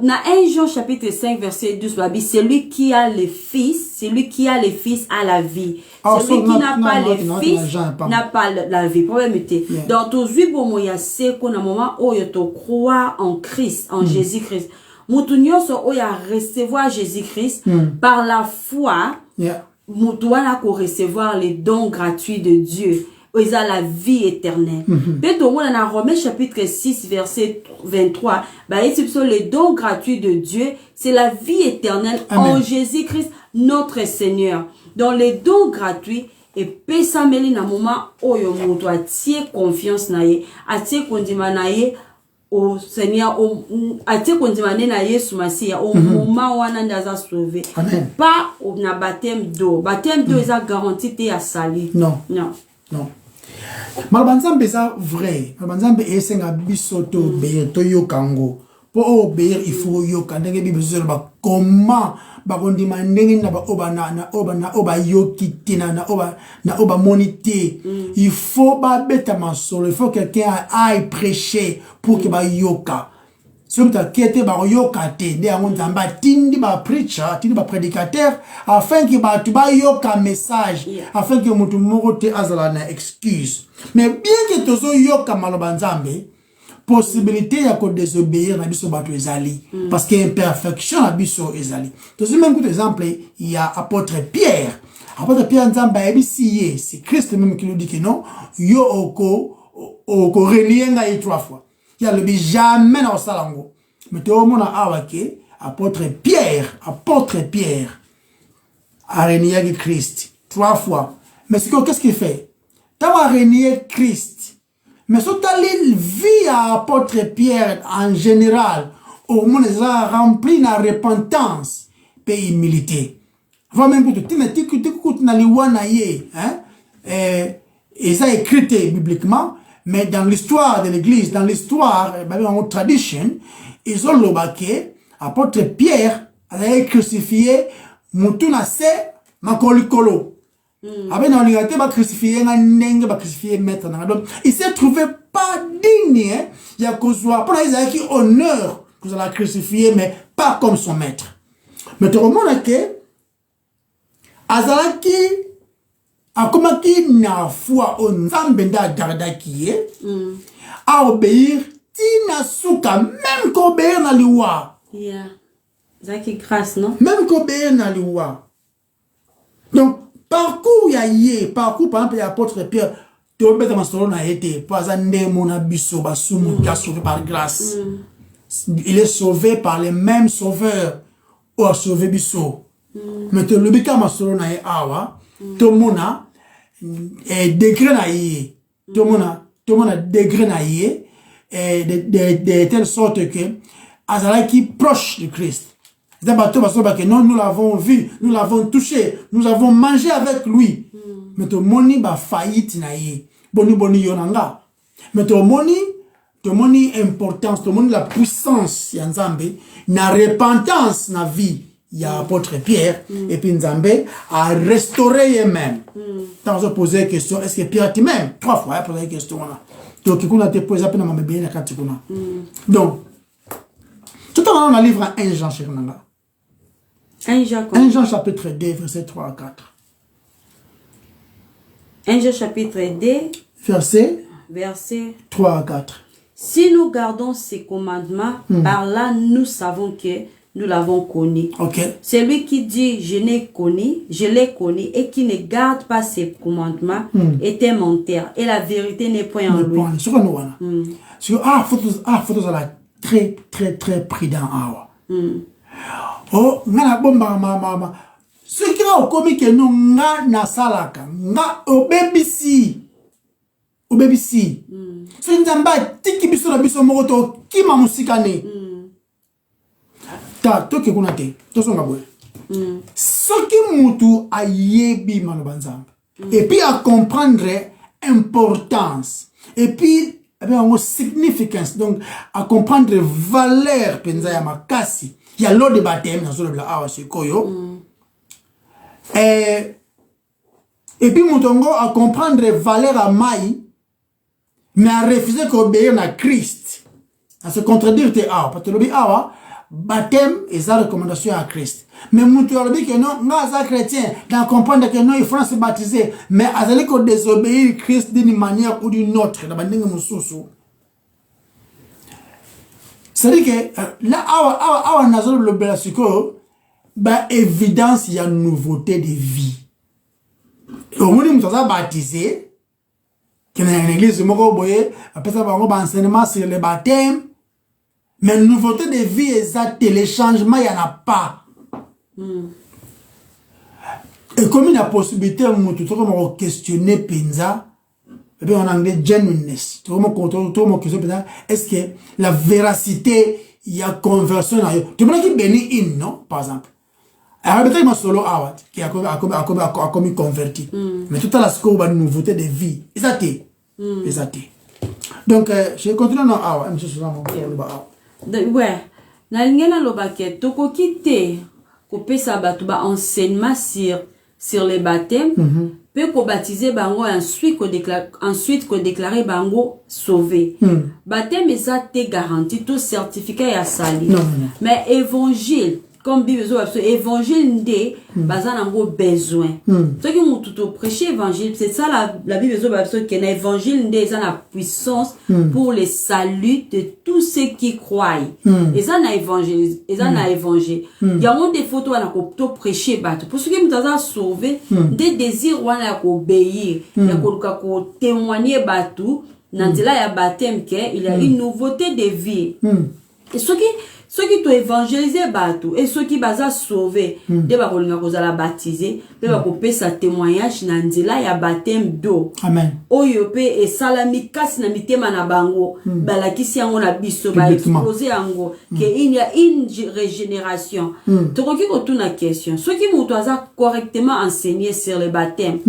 Na 1 Jean chapitre 5 verset 12, celui qui a le fils, celui qui a le fils a la vie. Celui qui n'a pas le fils n'a pas la vie. Problème était. Dans tous les moments, il y a ce qu'on a moment où il te croit en Christ, en Jésus-Christ. Moutounio so où il a recevoir Jésus-Christ par la foi. Moutouana ko recevoir les dons gratuits de Dieu. Ils ont la vie éternelle. Mais dans Romains chapitre 6 verset 23, les dons gratuits de Dieu, c'est la vie éternelle. Amen. En Jésus-Christ notre Seigneur. Dans les dons gratuits, et pesameli na moment oyo moto atie confiance na ye, atie kondima na ye au Seigneur, atie kondima na Yesu Masiya au moment wana ndaza sauvé. Pas au na baptême d'eau. Baptême d'eau est garanti te à sali. Non. Non. Non. Malbanzambe ça vrai. Malbanzambe esenga bisoto be to yokango. Po obeir il faut yoka ndenge bi besoin ba comment ba kondima ndenge na ba oba yokitina na oba monité. Il faut ba beta masolo, il faut quelqu'un aille prêcher pour que ba yoka. Si tu as quitté ba yoka te de angonzamba tindi ba preacher, tindi ba prédicateur afin que ba tu ba yoka message, afin que mutu moko te azala na excuse. Mais bien que tozo yoka malobanzambe, possibilité ya ko désobéir na biso batu ezali parce que imperfection na biso ezali. Tozo même coup exemple, il y a apôtre Pierre. Apôtre Pierre nzamba ebisiye, c'est Christ même qui lui dit que non, yo oko relienga et 3 fois. Il y a le jamais dans salango. Mais tout le monde a awake apôtre Pierre a renié Christ 3 fois. Mais c'est qu'est-ce qu'il fait? T'as renié Christ. Mais si tu as vie à apôtre Pierre en général, au monde a rempli la repentance, et humilité. Voilà même pour tout. Mais tu écoutes na liwana ye, hein? Et ça écrit bibliquement. Mais dans l'histoire de l'église, dans l'histoire, dans notre tradition, ils ont l'obaké, apôtre Pierre a crucifié, Moutouna se, Makolikolo. Après, dans l'égalité, il a crucifié, il a crucifié maître. Donc, il s'est trouvé pas digne, il y a qu'on soit, pour les qui honneur vous allez crucifier, mais pas comme son maître. Mais tu remarques que Azalaki akomaki na foi au Nzambe nda gardaki a obéir tina suka même qu'obéir na liwa. Yeah. Zaki grâce, non? Même qu'obéir na liwa. Donc parcours ya yé, parcours par exemple l'apôtre Pierre, tu obéis dans son na été, pas un démon na biso basumu qui a sauvé par grâce. Il est sauvé par les mêmes sauveurs ou a sauvé biso. Mais tu le bika masolo na awa, tout mona degré na yé, tout mona degré na yé, de telle sorte que Azala qui proche du Christ. C'est parce que nous l'avons vu, nous l'avons touché, nous avons mangé avec lui. Mais tu moni ba faillite na yé, boni yonanga. Mais tu moni importance, tu moni la puissance ya Nzambe, na repentance na vie. Il y a apôtre Pierre, et puis Nzambe a restauré eux-mêmes. Quand on se posait la question, est-ce que Pierre t'y même 3 fois, il a posé la question là. Donc, il a été posé à peine à ma bébé, donc, tout à l'heure, on a livré 1 Jean, chez Nanga. 1 Jean chapitre 2, verset 3 à 4. 1 Jean chapitre 2, verset 3 à 4. Si nous gardons ses commandements, par là nous savons que nous l'avons connu. Okay. Celui qui dit je l'ai connu et qui ne garde pas ses commandements est un menteur et la vérité n'est point en lui. Faut très très très prudent. Oh, ngana bomba mama. Ce qui a commis que nous na salaka, nga obebisi. Ce nzamba tiki biso na biso moto kima musikane. Ta toke kuna te to songa boy soki mutu ayebi maloba Nzambe et puis à comprendre importance et puis en significance, donc à comprendre valeur penza ya makasi ya l'eau de baptême na zolo bla awa sikoyo et puis mutongo à comprendre valeur à mai mais à refuser qu'obéir na Christ à se contredire te awa parce que lobi awa baptême et sa recommandation à Christ. Mais nous avons dit que non, nous sommes chrétiens, dans comprendre que non, il faut se baptiser, mais azali ko désobéir Christ d'une manière ou d'une autre. C'est-à-dire que là, awa nazolo le belasiko, bah évidence il y a une nouveauté de vie. Et au moins nous sommes baptisés, que dans l'église moko boye, après ça va avoir enseignement sur le baptême. Mais la nouveauté de vie exacte, les changements, il n'y en a pas. Et comme il y a possibilité de questionner Pinza, et bien en anglais, genuineness. Est-ce que la véracité, il y a conversion? Tu vois qui bénit in, non? Par exemple. Alors, peut-être que solo awat, qui a commis converti. Mais tout à la score, il y a une nouveauté de vie. Exacté. Donc, je continue dans awa. Je suis dans ouais, na lingena lobake toko kite ko pesa batu ba enseignement sur les baptêmes peut ko baptiser bango ensuite ko déclarer bango sauvé. Baptême ça te garantit tout certificat ya sali. Mais évangile comme Bible évangile ndé bazan nango besoin. Ce qui m'a tout prêcher évangile, c'est ça la Bible que l'évangile ndé ça la puissance pour le salut de tous ceux qui croient. Et ça na évangile, il y a des photos na ko prêcher bato. Pour ceux qui m'ont sauvé, des désirs wana ko obéir, ya ko témoigner bato, nandila ya baptême que il y a une nouveauté de vie. Et ceux qui t'ont évangélisé bateau et ceux qui baza sauvé de ba kolinga kozala baptisé de ba kopé sa témoignage na nzela ya baptême d'eau. Amen. Oyo pe e salami kasi na mitema na bango balakisi yango na biso ba exposer yango que il y a une régénération. Tokoki kotuna question ceux qui mutu aza correctement enseigné sur le baptême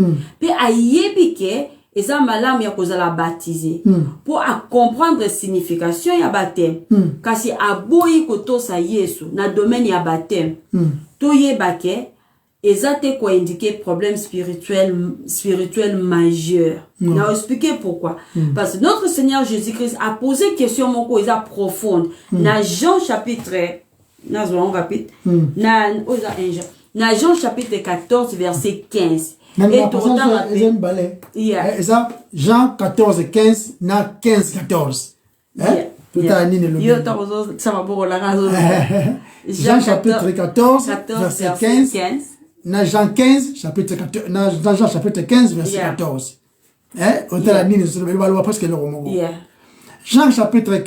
pe ayebi ke et ça malamu ya kozala baptisé pour à comprendre la signification ya baptême kasi aboyi kotosa Yesu na domaine ya baptême to yebake Et ça te quoi indiqué problème spirituel majeur. On a expliqué pourquoi. Parce que notre Seigneur Jésus-Christ a posé question mon ko isa profonde. Dans Jean chapitre na Jean chapitre 14 verset 15. Et ça Jean 14 15 na 15 14. Jean chapitre 14 verset 15. Dans Jean 15 chapitre 14 dans Jean chapitre 15 verset 14. Jean chapitre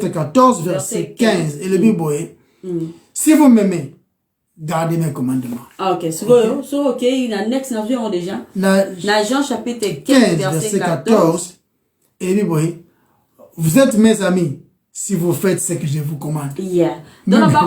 14 verset 15 et le Bible est si vous m'aimez gardez mes commandements. OK, so OK, il a next navio déjà. Dans Jean chapitre 15 verset 14 et le Bible est vous êtes mes amis si vous faites ce que je vous commande. Dans la ba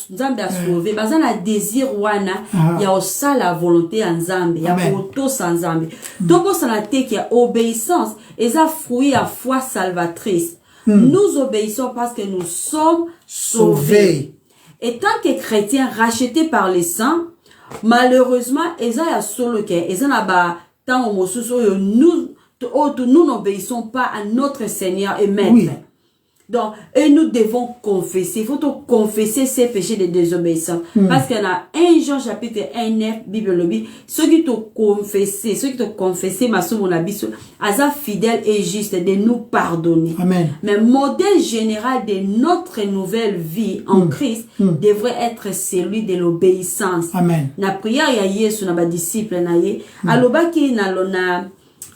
nzambe a sauvé, bazana désir wana ya osa la volonté en nzambe, ya auto sans nzambe. Donc ça na te qui a obéissance, et ça fruit à foi salvatrice. Nous obéissons parce que nous sommes sauvés. Et tant que chrétiens rachetés par les saints, malheureusement, eza ya solo ke, eza na ba tant nous n'obéissons pas à notre Seigneur et Maître. Donc, et nous devons confesser. Il faut confesser ses péchés de désobéissance. Parce qu'il y en a 1 Jean chapitre 1, 9, Bible le dit, ceux qui t'ont confessé, ma soeur, mon abisso, asa fidèle et juste de nous pardonner. Amen. Mais modèle général de notre nouvelle vie en Christ devrait être celui de l'obéissance. Amen. Na prière ya Yesu na ba disciple na ye, alobaki na lona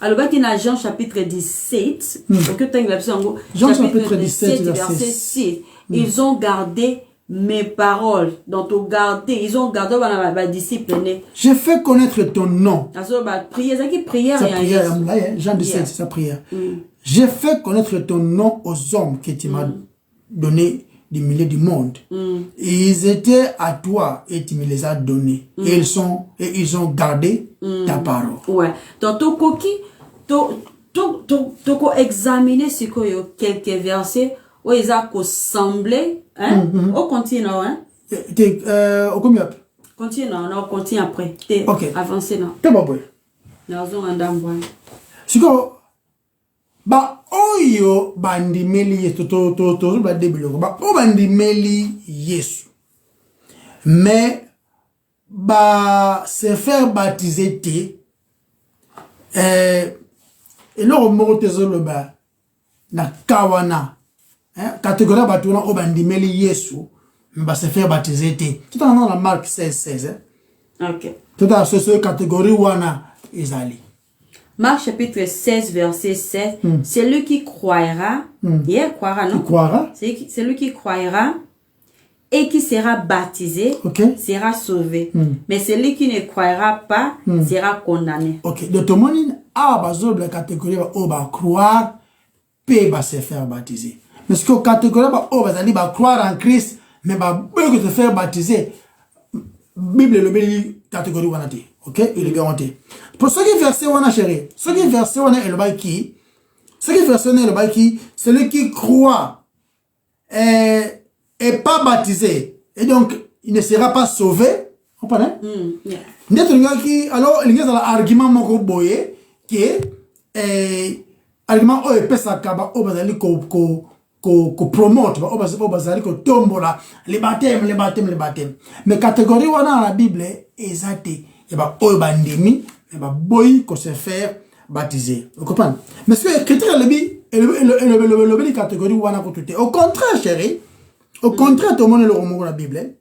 alors, dans Jean chapitre 17, Jean chapitre 17, verset 6, ils ont gardé mes paroles. Donc, ils ont gardé ma disciple. Je fais connaître ton nom. Prière. Jean 17, c'est sa prière. Je fais connaître ton nom aux hommes que tu m'as donné du milieu du monde. Et ils étaient à toi et tu me les as donnés. Et ils ont gardé ta parole. Ouais. Donc, tu examiner ce que quelques versets où ils ont semblé, hein? On continue, hein? On continue après. Ok. Avancez, non? T'es bon, ba oyo bandimeli yesu to ba debiloko ba o bandimeli yesu mais ba se faire baptiser te et le mot tezolo ba na kawana catégorie ba tuna o bandimeli yesu mais ba se faire baptiser te tout dans la Marc 16 OK tout dans ce catégorie wana ezali Marc chapitre 16 verset 7, celui qui croira, il croira, non? Celui qui croira et qui sera baptisé sera sauvé. Mais celui qui ne croira pas sera condamné. Ok, de tout le monde, la catégorie va croire, puis va se faire baptiser. Mais ce que la catégorie va croire en Christ, mais va se faire baptiser. Bible le catégorie wanati. OK, il est garanti. Pour ce qui verset wana chéri, ce qui verset wana el baiki, ce qui verset wana el baiki, celui qui croit est pas baptisé et donc il ne sera pas sauvé. Vous comprenez? Alors il y a un argument moko boye qui est argument o pesa kaba o bazali ko promote ba o bazali ko tombola les baptêmes mais catégorie wana la Bible ezate et bah oh bandimi et bah boy qu'on se faire baptiser. Vous comprenez? Mais ce que l'écriture le catégorie où on a tout. Au contraire chérie, au contraire tout le monde le roman la Bible.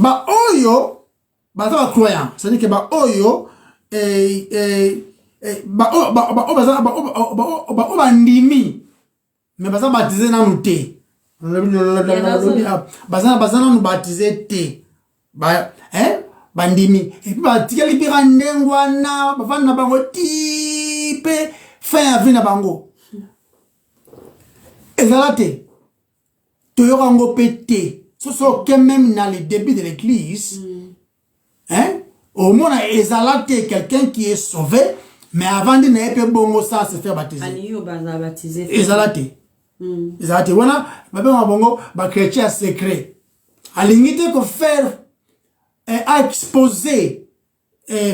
Bah oyo bah ça va croyant. Ça dit que bah oyo bah bandimi mais bah ça baptiser dans nous té. Bazana nous baptiser té. Bandimi et puis batikali pira ndengwana bafana bango tipe fin avina bango ezalate toyoka ngo pété so que même dans le début de l'église au moins ezalate quelqu'un qui est sauvé mais avant de ne pas bongo ça se faire baptiser ezalate ezalate wana babema bongo ba chrétien secret Alingite ko faire exposer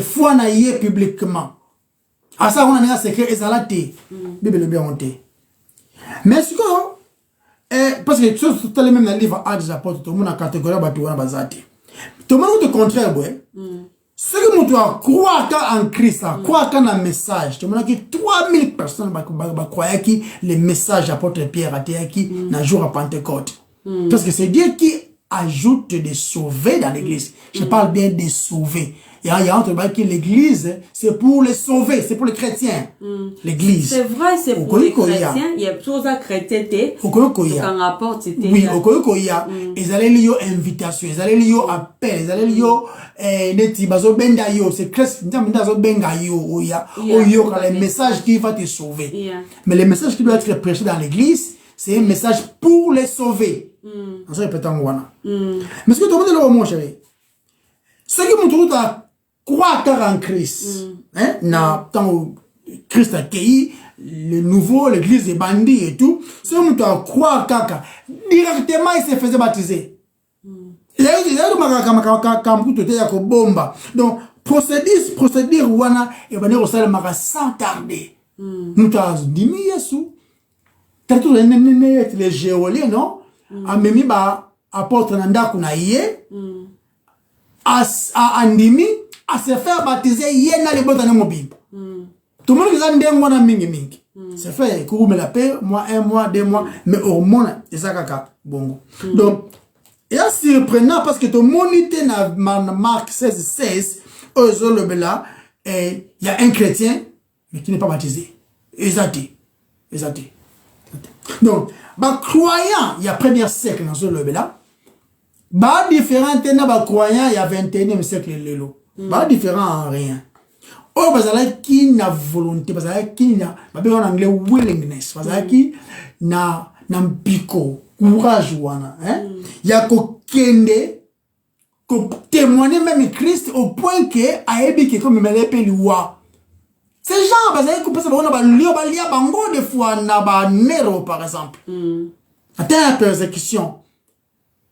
foi na ye publiquement. Asa on a secret ezalate. Bible bien honte. Mais ce que parce que tout le même dans le livre Actes des Apôtres, tout le monde a catégorie batu wana bazate. Tout le monde est contraire ce que nous doit croire en Christ, croire qu'en un message, tout le monde qui 3000 personnes croient que le message apôtre Pierre a été qui n'a jour à Pentecôte. Parce que c'est Dieu qui ajoute de sauver dans l'église. Je parle bien de sauver. Il y a entre que l'église, c'est pour les sauver, c'est pour les chrétiens. L'église. C'est vrai, c'est pour les chrétiens. Il y a choses à chrétien. Quand rapport, c'était. Oui, au Koya, ils allaient lier invitation, ils allaient lier appel, ils allaient lier neti bazo benga yo, c'est Christ, bazo benga yo, oya, oyo, le message qui va te sauver. Mais le message qui doit être prêché dans l'église, c'est un message pour les sauver. On se répète en wana. Mais ce que tu as dit là, mon chéri, ce qui me trouve à croire en Christ, na tant Christ a accueilli le nouveau, l'église des bandits et tout, ce qui me trouve à croire kaka, directement il se faisait baptiser. Il y a eu bomba. Donc, procédure wana, et ben au salle mara sans tarder. Nous avons dit, mais Yesu, t'as tout les géoliens, non? A memi ba apôtre nanda kuna yé a andimi a se faire baptiser yé na le botane mobile. Tout le monde qui a ndé mwana mingi. C'est fait kourou me la paix, moi 1 mois, 2 mois, mais au moins et ça kaka bongo. Donc et c'est surprenant parce que tout le monde était dans Marc 16 aux le bela et il y a un chrétien mais qui n'est pas baptisé. Exact. Donc, bah croyant, il y a premier siècle dans ce level-là, bah différent, bah croyant, il y a 21e siècle, bah différent en rien. Oh, bah ça qui n'a volonté, bah ça qui n'a, bah en anglais willingness, bah ça qui n'a pico, courage, il y a qu'au kende, qu'au témoigner même Christ au point que, a ébi comme me l'épée loi. Ces gens, parce que vous savez, bango des fois, na Nero, par exemple. Attends la persécution.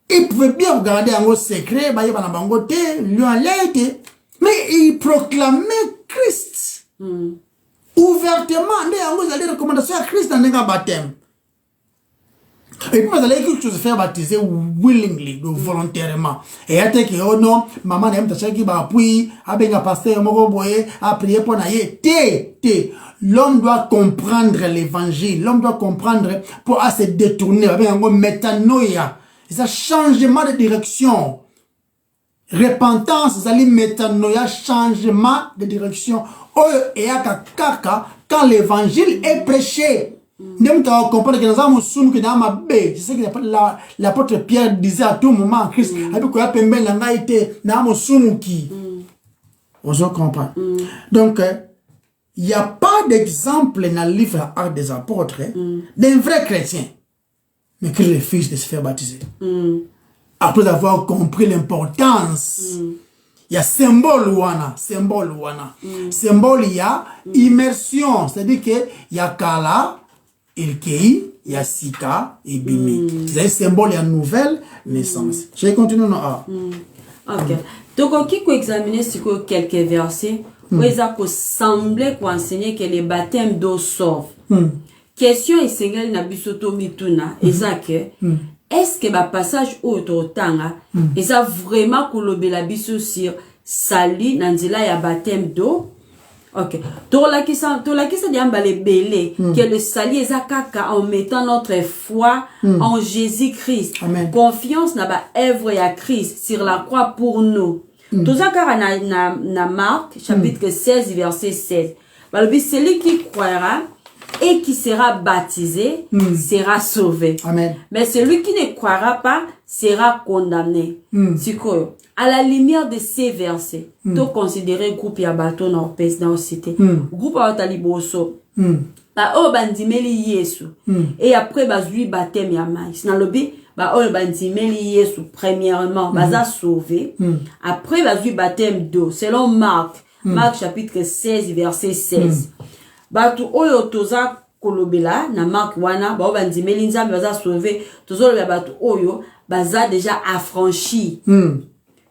Il pouvait bien regarder en haut secret, bah, il y a bango te, lui en l'aide, mais il proclamait Christ. Ouvertement, il y a des recommandations à Christ dans le baptême. Et puis, vous allez quelque chose faire baptiser willingly, volontairement. Et à que, oh non, maman n'aime pas qui va appuyer, a bien pasteur, moko boye, a prier pour naïe. L'homme doit comprendre l'évangile. L'homme doit comprendre pour se détourner. Avec un mot métanoïa. C'est un changement de direction. Repentance, vous allez métanoïa, changement de direction. Oh, et à kaka, quand l'évangile est prêché. Nous devons comprendre que nous avons soum que dans ma baie, c'est ce que l'apôtre Pierre disait à tout moment en Christ. Avec quoi pembe n'a été dans mon soum qui. On se comprend. Donc, il n'y a pas d'exemple dans le livre Actes des Apôtres d'un vrai chrétien, mais qui refuse de se faire baptiser. Après avoir compris l'importance. Il y a symbole wana. Symbole, il y a immersion, c'est-à-dire que il y a kala. Il y a Sika et Bimi. C'est un symbole de la nouvelle naissance. Je vais continuer. Ok. Donc, qui peut examiner quelques versets où ils ont semblé enseigner que les baptêmes d'eau sauvent. Question est Seigneur Nabisoto Mituna. Est-ce que le passage où tu as ils ont vraiment coulé la biso sur Sali, Nandila, et baptême d'eau? Ok. Tout la qui que le salut est en mettant notre foi en Jésus-Christ. Confiance dans la œuvre et à Christ sur la croix pour nous. Tout ça car na Marc chapitre 16 verset 16. Celui qui croira et qui sera baptisé sera sauvé. Amen. Mais celui qui ne croira pas sera condamné. À la lumière de ces versets, tu considères le groupe Yabato dans la cité. Groupe Ataliboso. Ba o bandimeli Yesu. Et après bazui baptême ya maïs. Dans le bi ba o bandimeli Yesu premièrement baza sauvé. Après bazui baptême d'eau selon Marc. Marc chapitre 16 verset 16. Batu oyo toza kolobela na Marc wana ba o bandimeli nzambe baza sauvé. Tozolo ya batu oyo baza déjà affranchi.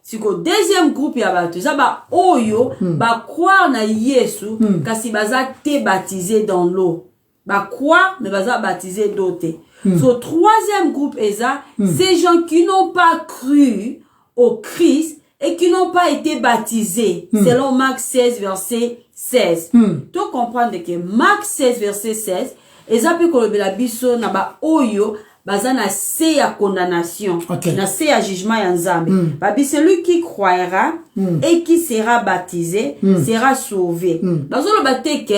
Si ko deuxième groupe ya bato ça ba oyo ba croire na Yesu kasi baza te baptisé dans l'eau. Ba croire mais baza baptisé d'autres. So troisième groupe eza ces gens qui n'ont pas cru au Christ et qui n'ont pas été baptisés selon Marc 16 verset 16. Tu comprends que Marc 16 verset 16 eza pe ko la biso na ba oyo baza na se ya condamnation, na se ya jugement ya nzambe. Babi celui qui croira et qui sera baptisé sera sauvé. Bazo le bateke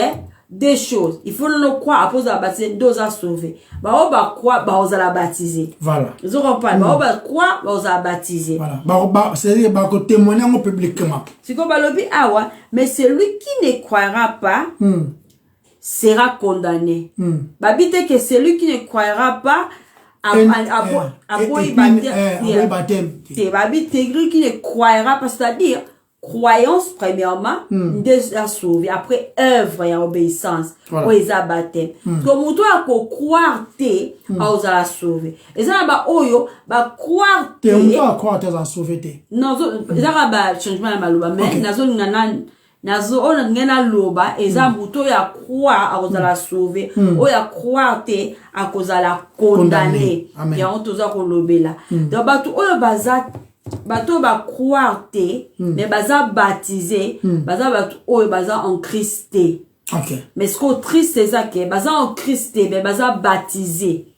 des choses. Il faut le croire après la baptiser, deux à sauver. Bah on va croire, bah on va la baptiser. Voilà. Ils auront pas. Bah on va croire, bah on va baptiser. Voilà. Bah c'est bah qu'on témoigne publiquement. C'est comme le dit ah ouais, mais celui qui ne croira pas sera condamné. Babi que celui qui ne croira pas après baptême. C'est babi qui ne croira pas, c'est-à-dire croyance premièrement, déjà sauvé. Après œuvre et obéissance, ou ils baptême. Comme toi à croire te, à la sauver. Et ça ba oyo ba croire te. On doit croire te à sauver te. Non, ça ba changement ya maluba mais nazo on ngena loba eza muto ya croire à la sauver, o ya croire te à cause la condamner. Ya on toza ko lobela. Donc ba to oyo baza bato ba croire te mais baza baptisé baza bato oyo baza en Christ. Mais ce qu'on triste c'est ça que baza en Christ mais baza baptisé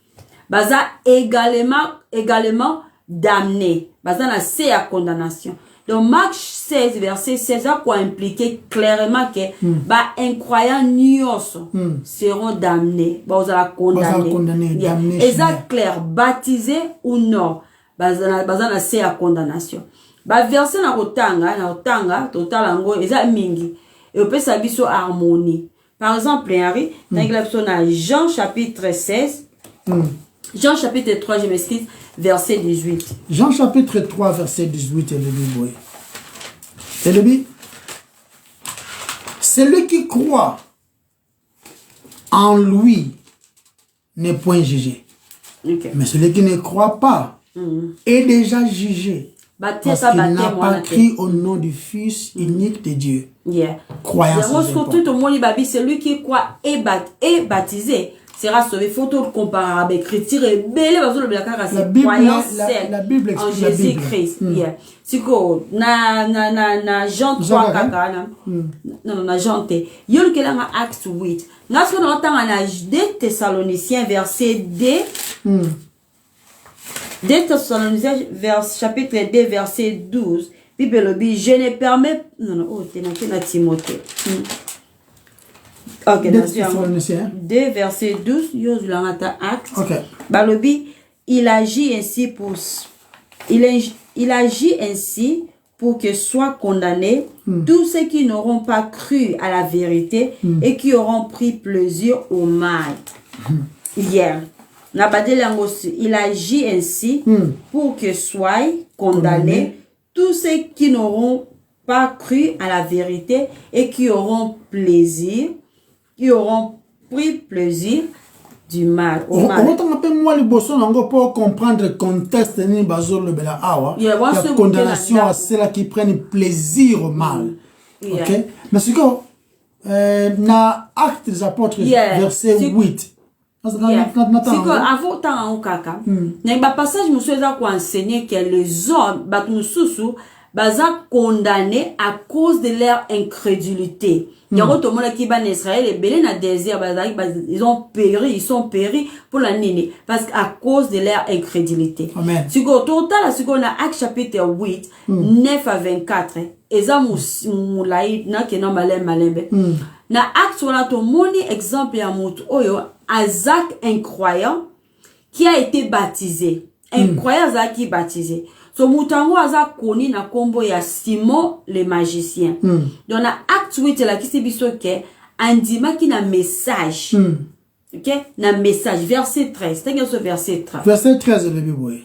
baza également damné baza na se ya condamnation. Donc Marc 16 verset 16 ça quoi impliquer clairement que ba incroyants nyonso seront damnés baza la condamnés et ça clair baptisé ou non bazana se ya condamnation. Ba verset na otanga total ngo eza mingi et on peut s'abiso harmonie. Par exemple Henri dans Jean chapitre 16 Jean chapitre 3 je m'excuse verset 18. Jean chapitre 3 verset 18 et le Bible. Et le Bible celui qui croit en lui n'est point jugé. Mais celui qui ne croit pas est déjà jugé parce qu'il n'a pas cru au nom du Fils unique de Dieu. Croyance. Celui qui croit est baptisé sera sauvé. Il faut tout comparer avec Christ. La Bible en Jésus-Christ. Si na Jean 3 kaka na Jean t. Yol ke la Acts 8. Ngasko na tanga na 2 Thessaloniciens verset 2. 2 Thessaloniciens chapitre 2 verset 12. Bible dit je ne permets t'es na Timothée. OK, 2 verset 12 yo zulangata Acts. Balobi il agit ainsi pour que soient condamnés tous ceux qui n'auront pas cru à la vérité et qui auront pris plaisir au mal. Il agit ainsi pour que soient condamnés tous ceux qui n'auront pas cru à la vérité et qui auront pris plaisir du mal. Au mal. Pour comprendre le contexte de la condamnation à ceux qui prennent plaisir au mal. Mais c'est que dans Actes des Apôtres, verset 8. C'est que avant tant kaka, na passage monsieur za ko enseigner que les hommes batumususu baza condamnés à cause de leur incrédulité. Yango to mona ki ban Israël et belé na désert ils sont péris pour la nini parce qu'à cause de leur incrédulité. Si go total si go na Actes chapitre 8 9 à 24 eza mulai na ke na malembe. Na Actes on a to moni exemple ya mutu oyo Azak incroyant qui a été baptisé. Incroyant Azak qui baptisé. So mutango Azak koni na kombo ya Simon le magicien. Donc na Acte 8 la qui se biso ke andima ki na message. OK? Na message verset 13. T'as ce verset 13. Verset 13 le Bible.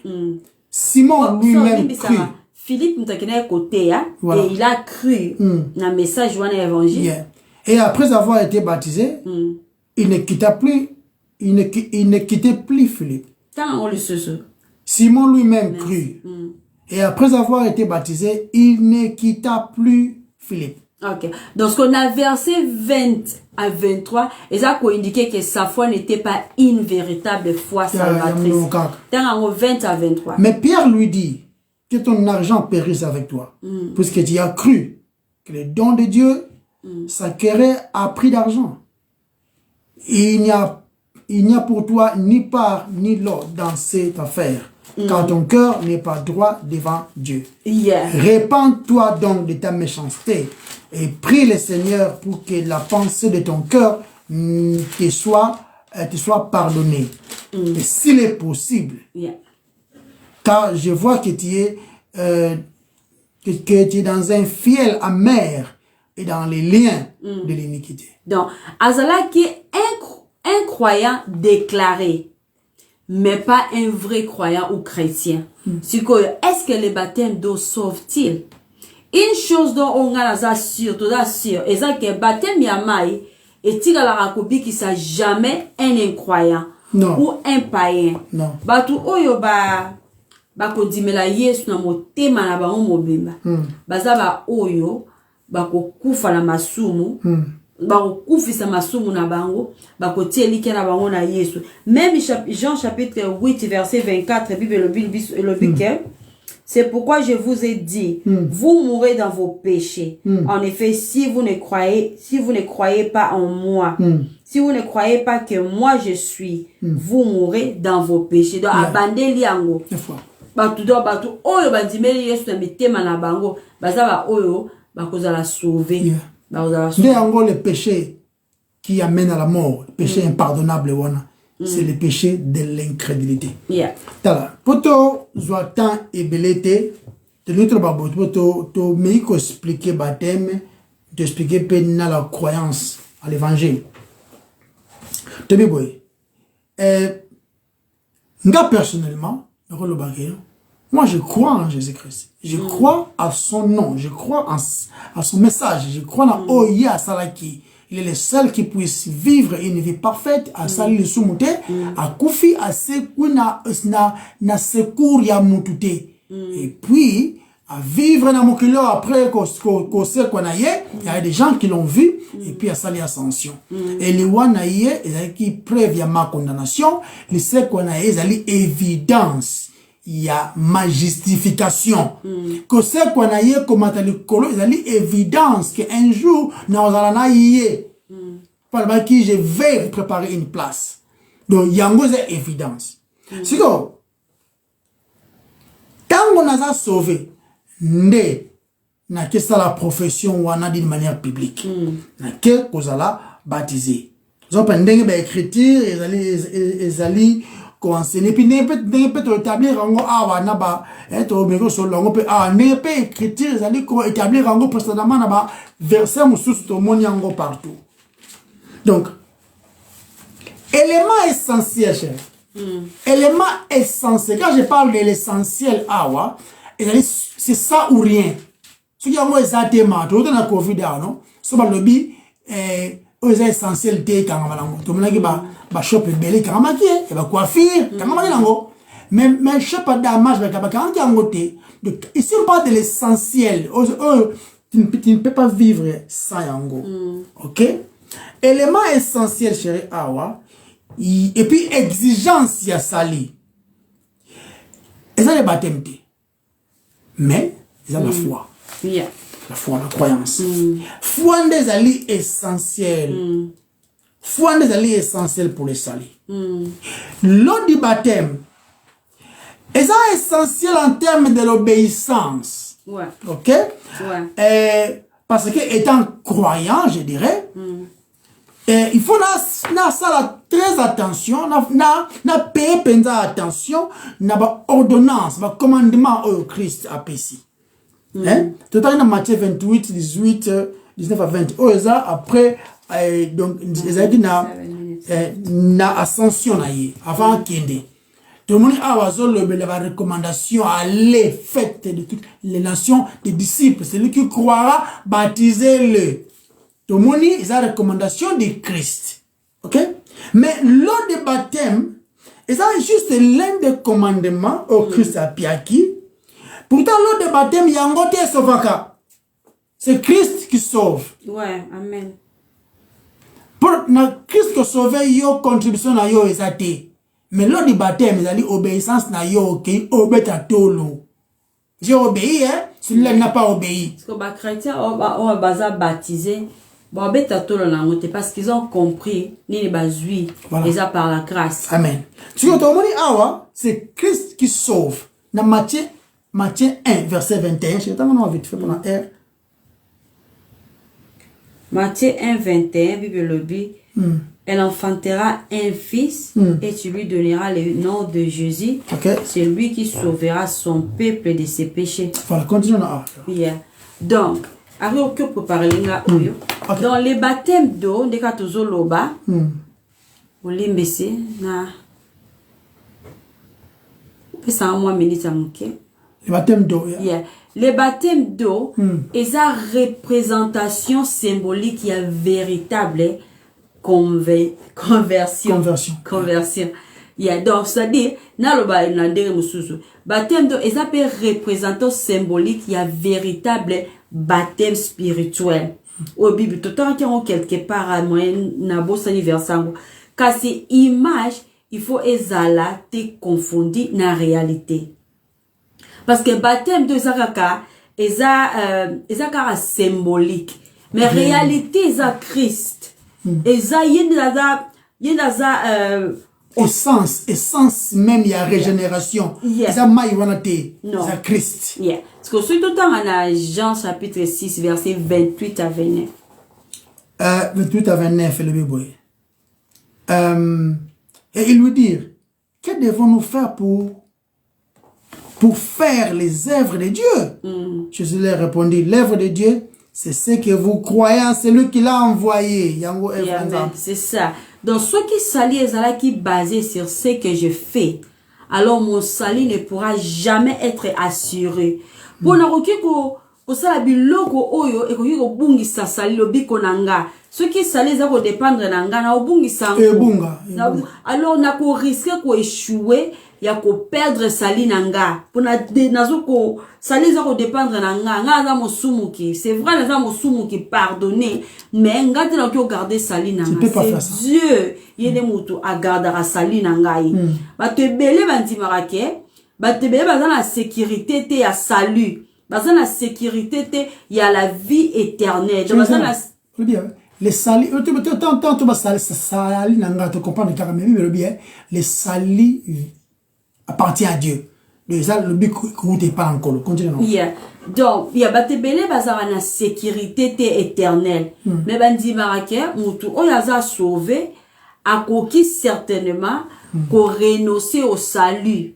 Simon lui-même cru. Philippe mtakena côté et il a cru na message wana évangile. Et après avoir été baptisé, il ne quittait plus Philippe. Simon lui-même crut. Et après avoir été baptisé, il ne quitta plus Philippe. Ok. Donc, ce qu'on a verset 20 à 23, et ça pour indiquer que sa foi n'était pas une véritable foi salvatrice. 20 à 23. Mais Pierre lui dit que ton argent périsse avec toi, puisque tu as cru que le don de Dieu s'acquérait à prix d'argent. Il n'y a pour toi ni part ni lot dans cette affaire. Car ton cœur n'est pas droit devant Dieu. Répands-toi donc de ta méchanceté et prie le Seigneur pour que la pensée de ton cœur te soit pardonnée. Et s'il est possible, car je vois que tu es dans un fiel amer et dans les liens de l'iniquité. Donc, Azala qui est un croyant déclaré, mais pas un vrai croyant ou chrétien. Est-ce que le baptême d'eau sauve-t-il? Une chose dont on a sûr, et ça que le baptême yamaï est-il à la racobi qui n'a jamais un incroyant ou un païen. Non. Batu oyo ba kodimela Yesu na motema na bango mobimba. Baza ba oyo bako kufa na masumu. Bako kufisa masumu na bango, bako tielike na bango na Yesu. Même Jean chapitre 8 verset 24, Bible le bique. C'est pourquoi je vous ai dit, vous mourrez dans vos péchés. En effet, si vous ne croyez pas en moi, si vous ne croyez pas que moi je suis, vous mourrez dans vos péchés. Donc, abandeli yango. Batu oyo bandimeli Yesu na mitema na bango, baza ba oyo bakozala sauver. C'est encore le péché qui amène à la mort, le péché impardonnable, c'est le péché de l'incrédulité. Poto zoatan ebelete, de notre babot, poto meiko expliquer baptême, d'expliquer pénal la croyance à l'évangile. Tebe boy, nga personnellement, moi je crois en Jésus-Christ. Je crois à son nom, je crois à son message, je crois dans Oya Salaki. Il est le seul qui puisse vivre une vie parfaite, à Sali le Sumute, à Koufi, à Sekuna, na secours ya mutute. Et puis, à vivre dans mon cœur après qu'on sait qu'on a il y a des gens qui l'ont vu, et puis à Sali Ascension. Et les Wanaye, ils qui preuve ya ma condamnation, les sait qu'on a ils évidence. Il y a ma justification. Que c'est qu'on a eu comme il y a évidence qu'un jour, nous allons y par qui je vais vous préparer une place. Donc, il y a une évidence. C'est que, quand on a sauvé, n'a que ça la profession ou on a d'une manière publique. N'a que qu'on a baptisé. Ils ont pendant l'écriture, ils allaient et puis n'est pas établir en awa naba être mego solo on peut n'est pas écriture ils allaient établir en précédemment naba verset mususu to moniango partout. Donc élément essentiel cher. Élément essentiel quand je parle de l'essentiel awa c'est ça ou rien. Ce qui a moi exactement tout dans la covid non so ba lobby aux essentiels té quand malango to monaki ba shop belé quand maki et ba coiffure quand maki lango mais shop d'amage ba quand yango té. Donc ici on parle de l'essentiel. Tu ne peux pas vivre sans yango. OK? Élément essentiel chéri awa et puis exigence ya sali. Et ça le baptême té. Mais ils ont la foi. La foi, la croyance. Foi des alliés essentiels. Foi des alliés essentiels pour les salis. L'eau du baptême est essentiel en termes de l'obéissance. Ok? Parce que étant croyant, je dirais, il faut très attention, na payer attention, na ordonnance, na commandement au Christ à Pessi. Tout à l'heure, Matthieu 28, 18, 19 à 20. Oh, ça, après, donc, ils ont dit na ascension, avant qu'il y tout le monde a la recommandation à l'effet de toutes les nations des disciples. C'est lui qui croira, baptisez-le. Tout le monde a la recommandation de Christ. Ok? Mais l'eau de baptême, Et ça, juste l'un des commandements au Christ à Piaki. Pourtant, lors de baptême, il y a un côté sauvaka. C'est Christ qui sauve. Ouais, amen. Pour Christ qui sauve, il y a une contribution à yo et mais lors du baptême, il y a l'obéissance na yo qui obéit à tolo. J'ai obéi, hein? Celui-là n'a pas obéi. Parce que les chrétiens ont baptisé. Bon, parce qu'ils ont compris, ni les bazuis, ils ont par la grâce. Amen. Ce que tu as dit, c'est Christ qui sauve. Dans Matthieu 1, verset 21, je vais vite fait pour la R. Matthieu 1, 21, Bible le dit, elle enfantera un fils et tu lui donneras le nom de Jésus. Okay. C'est lui qui sauvera son peuple de ses péchés. Voilà, continuons là. Yeah. Donc, alors que pour parler là, dans les baptêmes d'eau, des cas toujours loba, on l'imbécile, na. C'est un mois minute à manquer. Les baptêmes d'eau, yeah. Les baptèmes d'eau, et sa représentation symbolique, il y a véritable conversion. Yeah. Donc, c'est-à-dire, baptême d'eau, et ça peut représenter symbolique, il y a véritable baptême spirituel. Au Bible, tout le temps qu'il y a quelque part à moyen, nabo anniversaire, car c'est image, il faut ezala te confondir na réalité. Parce que baptême de Zakaka est symbolique. Mais réalité, c'est Christ. Et ça, essence même, il y a régénération. Yeah. Ça, c'est Christ. Yeah. Parce que tout le temps, on a Jean chapitre 6, verset 28 à 29. 28 à 29, le Bible. Et il lui dit, que devons-nous faire pour faire les œuvres de Dieu? Jésus leur répondit, l'œuvre de Dieu, c'est ce que vous croyez en celui qui l'a envoyé. C'est ça. Donc, ce qui salit est qui basé sur ce que je fais. Alors, mon salut ne pourra jamais être assuré. Pour nous, ça biloko oyo e ko bungisa sali lo biko nanga. Ce qui sali za ko dépendre nanga na obungisa ngo. Alors na ko risquer ko échouer ya ko perdre sali nanga. Pour na nazo ko sali za ko dépendre nanga nga za mosumuki. C'est vrai za mosumuki pardonner mais ngati na ko garder sali nanga. C'est Dieu yene mutu a gardera sali nanga yi. Ba te belé bandimarake, ba te belé bazana la sécurité te ya salut. Dans la sécurité, il y a la vie éternelle. Donc, les salis, les salis appartient à Dieu. Le but que pas encore. Continuons. Donc, il y a la sécurité éternelle. Mais bandi marake, mutu oyaza sauvé, a coquille certainement qu'on renoncer au salut.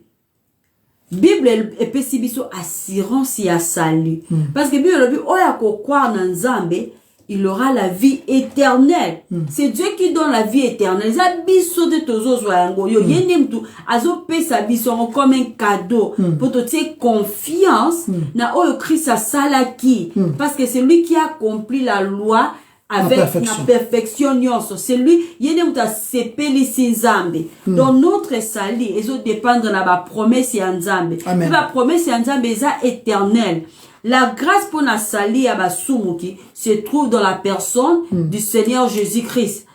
Bible est pessibiso assurance ya salut. Parce que Bible dit oya ko croire dans Nzambe, il aura la vie éternelle. C'est Dieu qui donne la vie éternelle. Ça biso de tozo zoyango yo yenem tu azo pesa biso comme un cadeau pour te faire confiance na oyo Christ a salaki parce que c'est lui qui a accompli la loi avec la perfection. C'est lui il a sepeli Nzambe. Donc notre salut ils dépend de la promesse ya Nzambe. La promesse ya Nzambe est éternelle. La grâce pour la salut à basumuki se trouve dans la personne du Seigneur Jésus-Christ.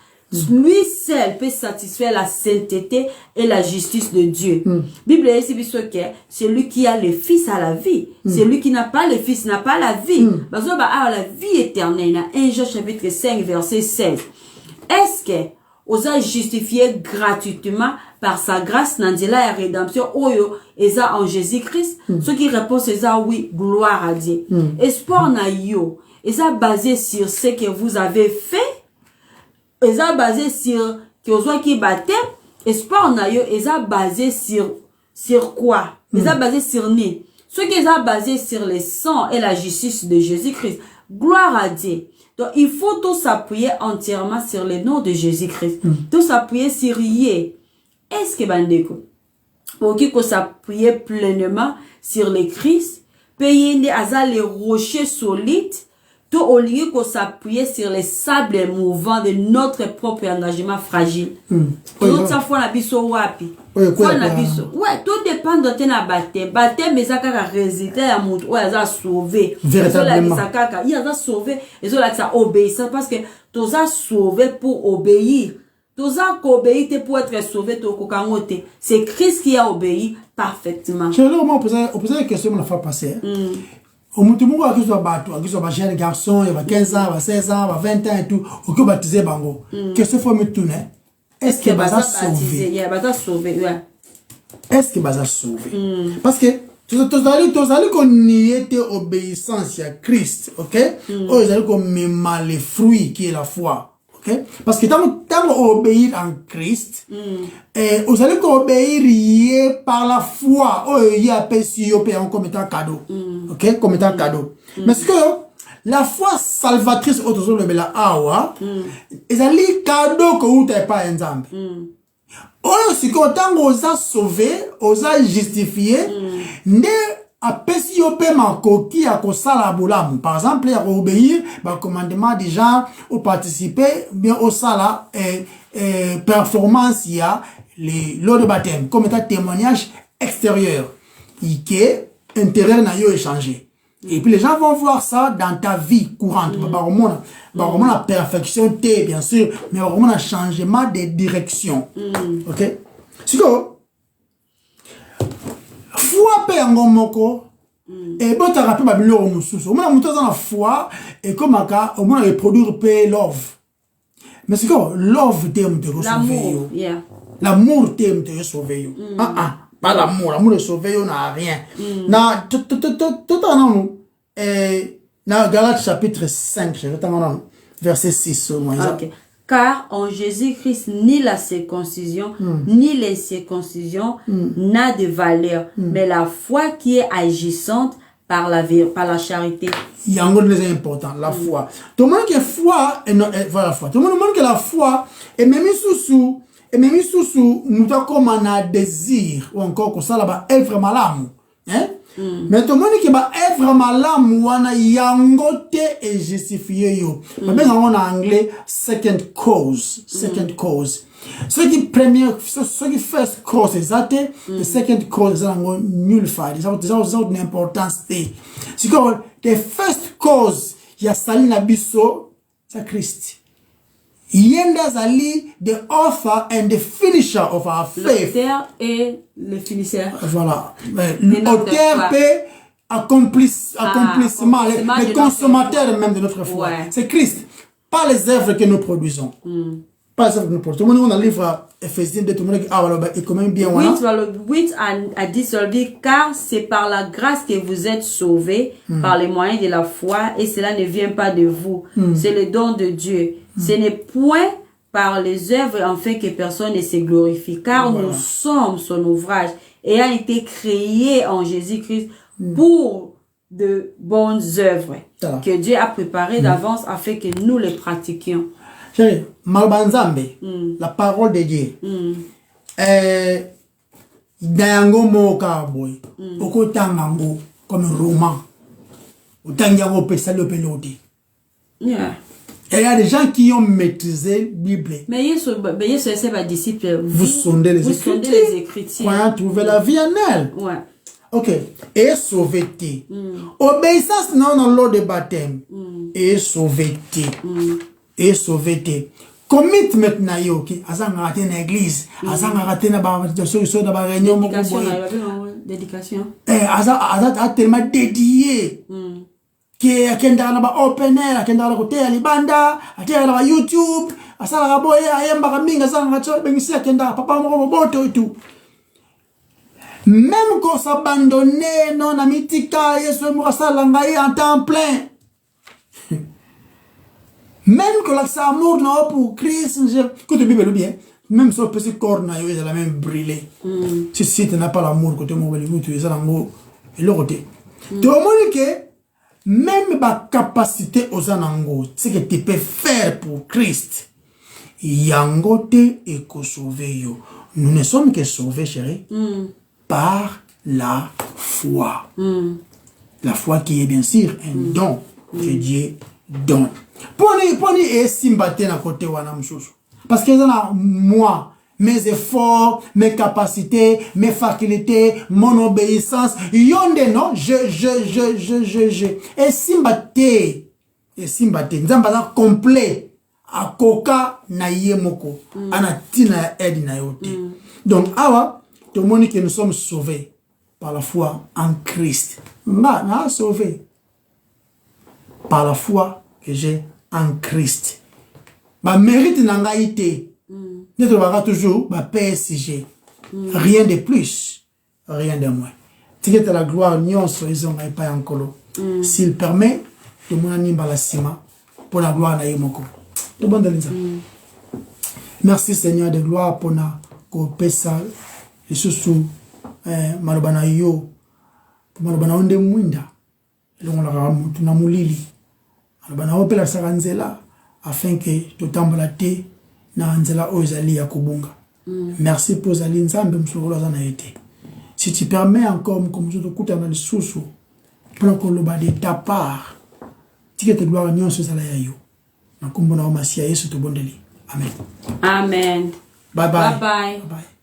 Lui seul peut satisfaire la sainteté et la justice de Dieu. Bible dit que c'est lui qui a le Fils à la vie. C'est lui qui n'a pas le Fils n'a pas la vie. Parce que la vie éternelle. 1 Jean chapitre 5 verset 16. Est-ce que vous avez justifié gratuitement par sa grâce dans la rédemption oyo eza en Jésus-Christ? Ce qui répond c'est ça oui, gloire à Dieu. Espoir na yo, eza basé sur ce que vous avez fait. Eza basé sur que vous avez baptême. Espoir na yo, eza basé sur quoi? Eza basé sur ni. Ce qui est basé sur le sang et la justice de Jésus-Christ. Gloire à Dieu. Donc, il faut tout s'appuyer entièrement sur le nom de Jésus-Christ. Tout s'appuyer sur Yé. Est-ce que bandeko? Pour qu'il s'appuyer pleinement sur le Christ, payer les rochers solides, Tout au lieu qu'on s'appuyer sur les sables mouvants de notre propre engagement fragile. Tout ça, faut nabiso wapi. Faut nabiso. Ouais, tout dépend de ton baptême. Baptême, mais ça a résultat à mon, ouais, ça a sauvé. Véritablement. Il a sauvé. Et ça obéissant parce que tout ça sauvé pour obéir. Tout ça qu'obéir pour être sauvé, c'est Christ qui a obéi parfaitement. Je vais vous poser une question la fois passée. Au Moutoumou, à qui soit jeune garçon, il y a 15 ans, il y a 16 ans, il y a 20 ans et tout, au qui baptisé Bango. Qu'est-ce qu'il faut me tourner? Est-ce qu'il va sauver? Il va sauver, ouais. Est-ce qu'il va sauver? Parce que, tous allez qu'on y était obéissance à Christ, ok? Ou ils allez qu'on met les fruits qui est la foi. Okay? Parce que tant qu'on obéit en Christ, vous allez obéir par la foi. Il y a comme étant cadeau. Ok? Comme étant cadeau. Mais ce que la foi salvatrice, ils allez cadeau que vous n'avez pas ensemble. Si quand on a sauvé, on a justifié, par exemple, il y a obéir au commandement des gens, ou participer bien au sala performance, il y a l'eau de baptême, comme état témoignage extérieur, qui est intérieur n'a pas échangé. Et puis les gens vont voir ça dans ta vie courante. La perfection, bien sûr, mais vraiment un changement de direction. Ok? C'est quoi? Foi pe yango moko et bon ta rappel babilo o mususu o mona muto za na foi et comme aka o mona reproduire pe love mais c'est quoi love t'aime te sauver yo l'amour t'aime te sauver yo pas l'amour de sauver yo n'a rien na tout en na Galates chapitre 5 je vais t'en verset 6 OK. Car en Jésus-Christ, ni la circoncision, ni l'incirconcision n'a de valeur, mais la foi qui est agissante par la charité. Il y a un autre très important, la foi. Tout le monde qui a foi, voilà la foi. Tout le monde qui a la foi, et même sous nous avons comme un désir, ou encore comme ça là-bas, œuvre malamu. Hein? Mais tout le monde qui va œuvre malamu, wana yangote et justifié yo. Mais en anglais, second cause. Ce qui first cause, c'est le second cause, c'est nullified. C'est une importance. C'est comme, the first cause, il y a sali na biso, c'est Christ. Yenda zali, the author and the finisher of our faith. L'auteur et le finisseur. Voilà. L'auteur peut accomplissement, le consommateur même de notre foi. Ouais. C'est Christ. Pas les œuvres que nous produisons. Pas les œuvres que nous produisons. Tout le monde a un livre Ephésiens de tout le monde est quand même bien. 8 à 10, on dit, car c'est par la grâce que vous êtes sauvés, par les moyens de la foi, et cela ne vient pas de vous. C'est le don de Dieu. Ce n'est point par les œuvres afin que personne ne se glorifie, car nous sommes son ouvrage, ayant été créés en Jésus-Christ pour de bonnes œuvres que Dieu a préparées d'avance afin que nous les pratiquions. Chérie, Malbanzambe, la parole de Dieu. Dayango moka boy. Oko tangango comme un roman. Ou tangango pesalo pelote. Yeah. Et il y a des gens qui ont maîtrisé la Bible. Mais c'est pas disciple. Vous sondez les Écritures. Croyant trouver la vie en elle. Ouais. Ok. Et sauver-t-il. Obéissance non dans l'eau de baptême. Et sauver-t-il. Et sauver-t-il. Commitment na yoki. Azanga raté na église. Azanga raté na solution na réunion. Dédication. Azanga tellement dédié. Qui akenda na ba open air akenda na kotea libanda atia na YouTube asala ka boye ayemba ka minga sanga ka bengisi akenda papa moko boto et tout même qu'on s'abandonner non na mitika yesu mo asala ngai en temps plein même que l'accès amour non pour Christ que tu bible bien même son petit corps na yo il a même brûlé si tu n'as pas l'amour que tu mo tu es zango et le côté tu vois que même ma capacité aux anango, ce que tu peux faire pour Christ, yangote et que sauver yo. Nous ne sommes que sauvés, chérie, par la foi. La foi qui est bien sûr un don que Dieu donne. Poni et simbate na côté wana mchouchou. Parce que moi, mes efforts, mes capacités, mes facultés, mon obéissance, yonde non, je. Et simbate, nzamba complet, a koka na yemoko, anatina aide na yote. Donc, awa, tout le monde que nous sommes sauvés par la foi en Christ. Na sauvé par la foi que j'ai en Christ. Ma mérite n'a pas été. Nous devons toujours PSG. Rien de plus, rien de moins. C'est que la gloire, nous ont pas encore. S'il permet, tout le monde a la cima pour la gloire de Moko. Merci Seigneur de gloire pour na kopesa lisusu malobana yo malobana onde mwinda longola mutu na mulili malobana opela sakanzela afin que totambola te na nzela ozali ya kubunga. Merci pour zali nzambe msukolo zana été. Si tu permets encore comme je te kuta na lisusu pour que le de ta part tikete gloire nyonso zala ya yo na kumbona o masia Yesu to bondeli. Amen. Amen. Bye bye. Bye bye. Bye bye.